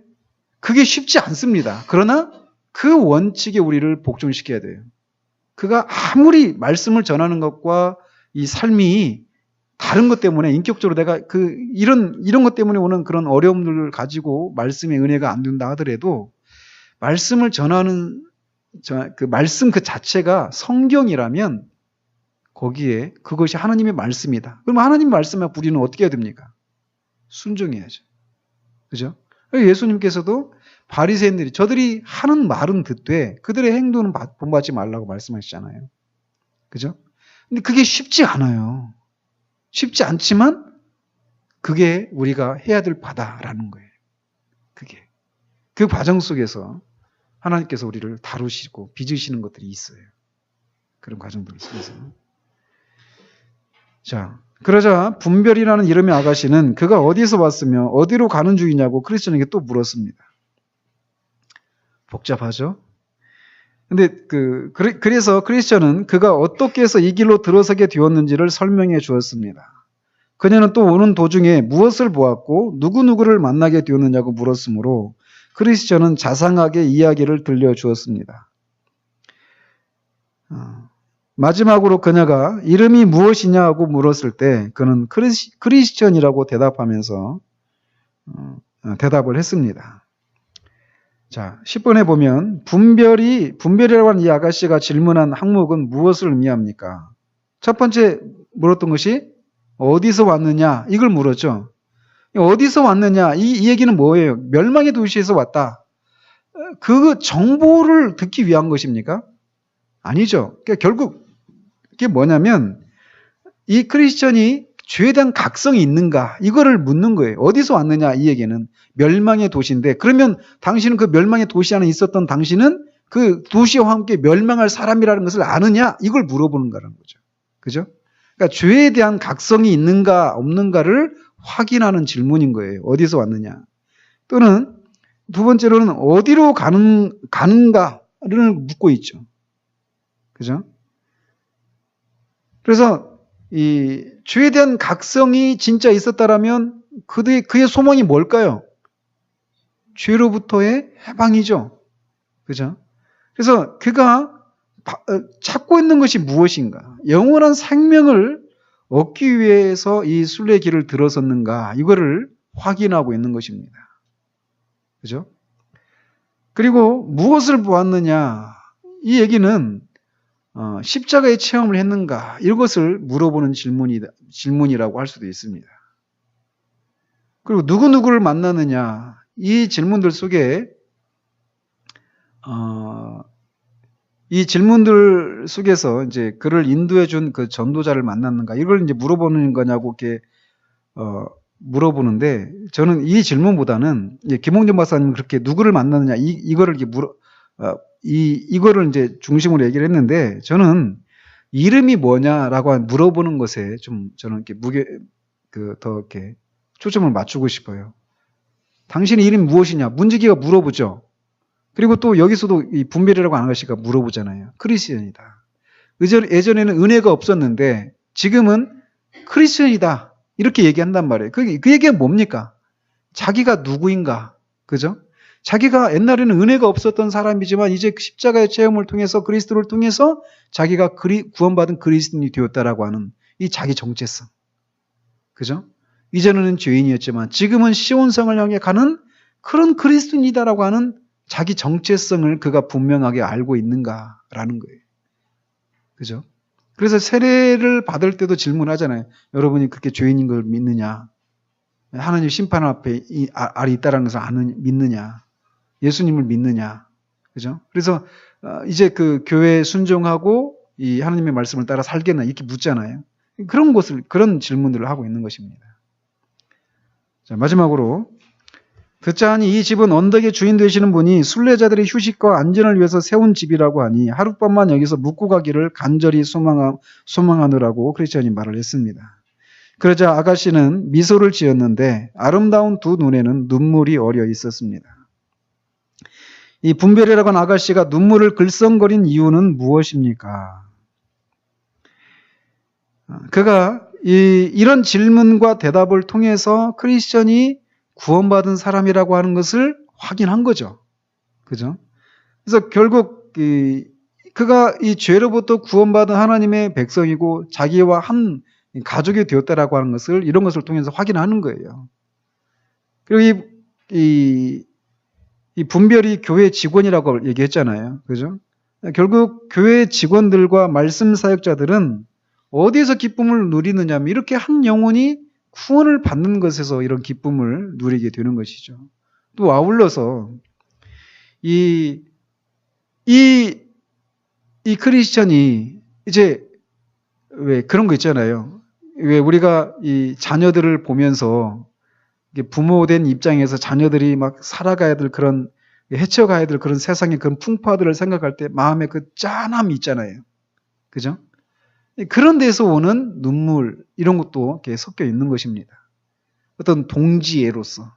Speaker 1: 그게 쉽지 않습니다. 그러나 그 원칙에 우리를 복종시켜야 돼요. 그가 아무리 말씀을 전하는 것과 이 삶이 다른 것 때문에 인격적으로 내가 이런 것 때문에 오는 그런 어려움들을 가지고 말씀의 은혜가 안 된다 하더라도 말씀을 전하는 그 말씀 그 자체가 성경이라면 거기에 그것이 하나님의 말씀이다. 그럼 하나님 말씀에 우리는 어떻게 해야 됩니까? 순종해야죠. 그죠? 예수님께서도 바리새인들이 저들이 하는 말은 듣되 그들의 행동은 본받지 말라고 말씀하시잖아요. 그죠? 근데 그게 쉽지 않아요. 쉽지 않지만 그게 우리가 해야 될 바다라는 거예요. 그게. 그 과정 속에서 하나님께서 우리를 다루시고 빚으시는 것들이 있어요. 그런 과정들 속에서. 자, 그러자 분별이라는 이름의 아가씨는 그가 어디서 왔으며 어디로 가는 중이냐고 크리스천에게 또 물었습니다. 복잡하죠? 근데 그래서 크리스천은 그가 어떻게 해서 이 길로 들어서게 되었는지를 설명해 주었습니다. 그녀는 또 오는 도중에 무엇을 보았고 누구누구를 만나게 되었느냐고 물었으므로 크리스천은 자상하게 이야기를 들려주었습니다. 마지막으로 그녀가 이름이 무엇이냐고 물었을 때 그는 크리스천이라고 대답하면서 대답을 했습니다. 자, 10번에 보면 분별이라고 하는 이 아가씨가 질문한 항목은 무엇을 의미합니까? 첫 번째 물었던 것이 어디서 왔느냐 이걸 물었죠. 어디서 왔느냐 이 얘기는 뭐예요? 멸망의 도시에서 왔다. 그 정보를 듣기 위한 것입니까? 아니죠. 그러니까 결국 이게 뭐냐면 이 크리스천이 죄에 대한 각성이 있는가 이거를 묻는 거예요. 어디서 왔느냐 이 얘기는 멸망의 도시인데 그러면 당신은 그 멸망의 도시 안에 있었던 당신은 그 도시와 함께 멸망할 사람이라는 것을 아느냐 이걸 물어보는 거라는 거죠. 그죠? 그러니까 죄에 대한 각성이 있는가 없는가를 확인하는 질문인 거예요. 어디서 왔느냐. 또는 두 번째로는 어디로 가는가를 묻고 있죠. 그죠? 그래서 이 죄에 대한 각성이 진짜 있었다라면 그의 소망이 뭘까요? 죄로부터의 해방이죠. 그죠? 그래서 그가 찾고 있는 것이 무엇인가? 영원한 생명을 얻기 위해서 이 순례의 길을 들어섰는가? 이거를 확인하고 있는 것입니다. 그죠? 그리고 무엇을 보았느냐? 이 얘기는 십자가의 체험을 했는가? 이것을 물어보는 질문이라고 할 수도 있습니다. 그리고 누구누구를 만나느냐? 이 질문들 속에 이 질문들 속에서 이제 그를 인도해 준 그 전도자를 만났는가? 이걸 이제 물어보는 거냐고 이렇게 물어보는데, 저는 이 질문보다는 김홍준 박사님은 그렇게 누구를 만났느냐 이거를 이렇게 이거를 이제 중심으로 얘기를 했는데, 저는 이름이 뭐냐라고 물어보는 것에 좀 저는 이렇게 더 이렇게 초점을 맞추고 싶어요. 당신의 이름이 무엇이냐? 문지기가 물어보죠. 그리고 또 여기서도 이 분별이라고 하는 아가씨가 물어보잖아요. 크리스천이다. 예전에는 은혜가 없었는데 지금은 크리스천이다. 이렇게 얘기한단 말이에요. 그 얘기가 뭡니까? 자기가 누구인가? 그죠? 자기가 옛날에는 은혜가 없었던 사람이지만 이제 십자가의 체험을 통해서 그리스도를 통해서 자기가 구원받은 그리스도인이 되었다라고 하는 이 자기 정체성. 그죠? 이전에는 죄인이었지만 지금은 시온성을 향해 가는 그런 그리스도인이다라고 하는 자기 정체성을 그가 분명하게 알고 있는가라는 거예요. 그죠? 그래서 세례를 받을 때도 질문하잖아요. 여러분이 그렇게 죄인인 걸 믿느냐? 하나님 심판 앞에 알이 있다라는 것을 믿느냐? 예수님을 믿느냐? 그죠? 그래서 이제 그 교회에 순종하고 이 하나님의 말씀을 따라 살겠나? 이렇게 묻잖아요. 그런 질문들을 하고 있는 것입니다. 자, 마지막으로 듣자 하니 이 집은 언덕의 주인 되시는 분이 순례자들의 휴식과 안전을 위해서 세운 집이라고 하니 하룻밤만 여기서 묵고 가기를 간절히 소망하느라고 크리스천이 말을 했습니다. 그러자 아가씨는 미소를 지었는데 아름다운 두 눈에는 눈물이 어려 있었습니다. 이 분별이라고 하는 아가씨가 눈물을 글썽거린 이유는 무엇입니까? 그가 이런 질문과 대답을 통해서 크리스천이 구원받은 사람이라고 하는 것을 확인한 거죠. 그죠? 그래서 결국 그가 이 죄로부터 구원받은 하나님의 백성이고 자기와 한 가족이 되었다라고 하는 것을 이런 것을 통해서 확인하는 거예요. 그리고 이 분별이 교회 직원이라고 얘기했잖아요. 그죠? 결국 교회 직원들과 말씀 사역자들은 어디에서 기쁨을 누리느냐 하면 이렇게 한 영혼이 구원을 받는 것에서 이런 기쁨을 누리게 되는 것이죠. 또 아울러서 이 크리스천이 이제 왜 그런 거 있잖아요. 왜 우리가 이 자녀들을 보면서 부모된 입장에서 자녀들이 막 살아가야 될 그런 헤쳐가야 될 그런 세상의 그런 풍파들을 생각할 때 마음에 그 짠함이 있잖아요. 그죠? 그런 데서 오는 눈물 이런 것도 이렇게 섞여 있는 것입니다. 어떤 동지애로서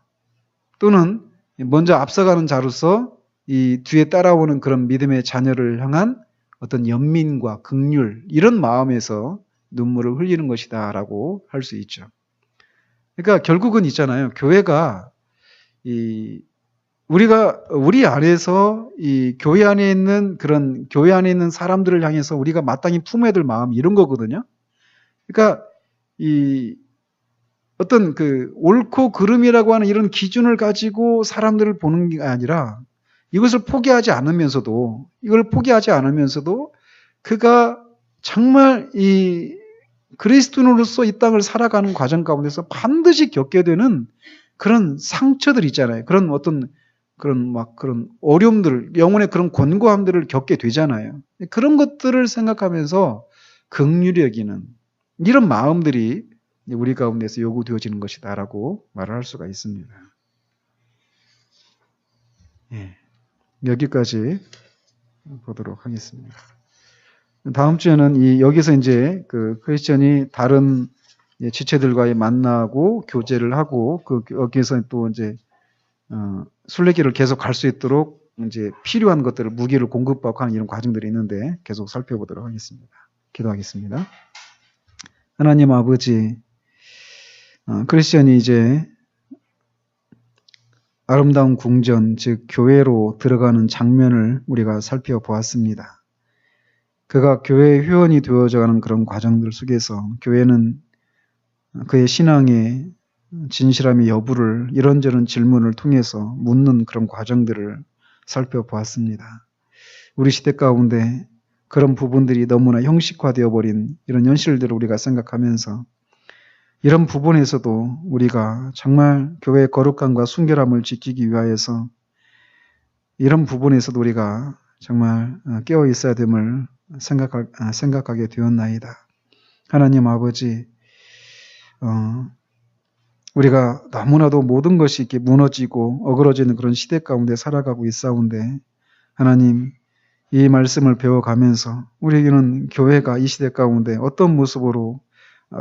Speaker 1: 또는 먼저 앞서가는 자로서 이 뒤에 따라오는 그런 믿음의 자녀를 향한 어떤 연민과 긍휼 이런 마음에서 눈물을 흘리는 것이다라고 할 수 있죠. 그러니까 결국은 있잖아요. 교회가 우리 안에서 이 교회 안에 있는 그런 교회 안에 있는 사람들을 향해서 우리가 마땅히 품어야 될 마음 이런 거거든요. 그러니까 어떤 그 옳고 그름이라고 하는 이런 기준을 가지고 사람들을 보는 게 아니라 이걸 포기하지 않으면서도 그가 정말 이 그리스도인으로서 이 땅을 살아가는 과정 가운데서 반드시 겪게 되는 그런 상처들 있잖아요. 그런 어려움들, 영혼의 그런 곤고함들을 겪게 되잖아요. 그런 것들을 생각하면서 긍휼히 여기는 이런 마음들이 우리 가운데서 요구되어지는 것이다라고 말을 할 수가 있습니다. 여기까지 보도록 하겠습니다. 다음 주에는 여기서 이제 그 크리스천이 다른 지체들과의 만나고 교제를 하고 여기서 또 이제 순례길을 계속 갈 수 있도록 이제 필요한 것들을 무기를 공급받고 하는 이런 과정들이 있는데 계속 살펴보도록 하겠습니다. 기도하겠습니다. 하나님 아버지, 크리스천이 이제 아름다운 궁전, 즉 교회로 들어가는 장면을 우리가 살펴보았습니다. 그가 교회의 회원이 되어져가는 그런 과정들 속에서 교회는 그의 신앙의 진실함의 여부를 이런저런 질문을 통해서 묻는 그런 과정들을 살펴보았습니다. 우리 시대 가운데 그런 부분들이 너무나 형식화되어 버린 이런 현실들을 우리가 생각하면서 이런 부분에서도 우리가 정말 교회의 거룩함과 순결함을 지키기 위하여서 이런 부분에서도 우리가 정말 깨어 있어야 됨을 생각하게 되었나이다. 하나님 아버지, 우리가 너무나도 모든 것이 이렇게 무너지고 어그러지는 그런 시대 가운데 살아가고 있사온데 하나님, 이 말씀을 배워가면서 우리에게는 교회가 이 시대 가운데 어떤 모습으로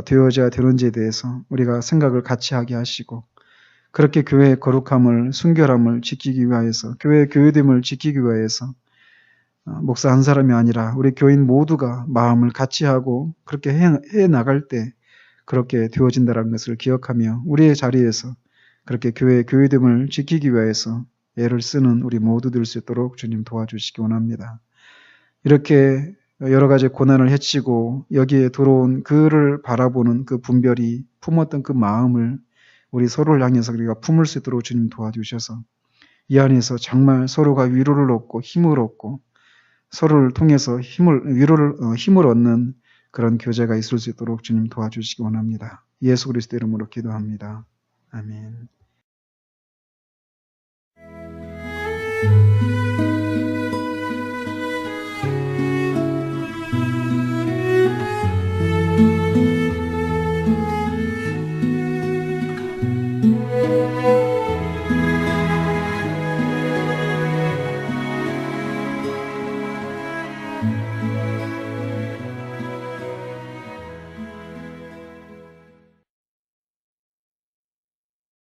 Speaker 1: 되어져야 되는지에 대해서 우리가 생각을 같이 하게 하시고 그렇게 교회의 거룩함을, 순결함을 지키기 위하여서 교회의 교회됨을 지키기 위하여서 목사 한 사람이 아니라 우리 교인 모두가 마음을 같이 하고 그렇게 해 나갈 때 그렇게 되어진다는 것을 기억하며 우리의 자리에서 그렇게 교회의 교회됨을 지키기 위하여서 애를 쓰는 우리 모두 될 수 있도록 주님 도와주시기 원합니다. 이렇게 여러 가지 고난을 헤치고 여기에 들어온 그를 바라보는 그 분별이 품었던 그 마음을 우리 서로를 향해서 우리가 품을 수 있도록 주님 도와주셔서 이 안에서 정말 서로가 위로를 얻고 힘을 얻고 서로를 통해서 힘을 얻는 그런 교제가 있을 수 있도록 주님 도와주시기 원합니다. 예수 그리스도 이름으로 기도합니다. 아멘.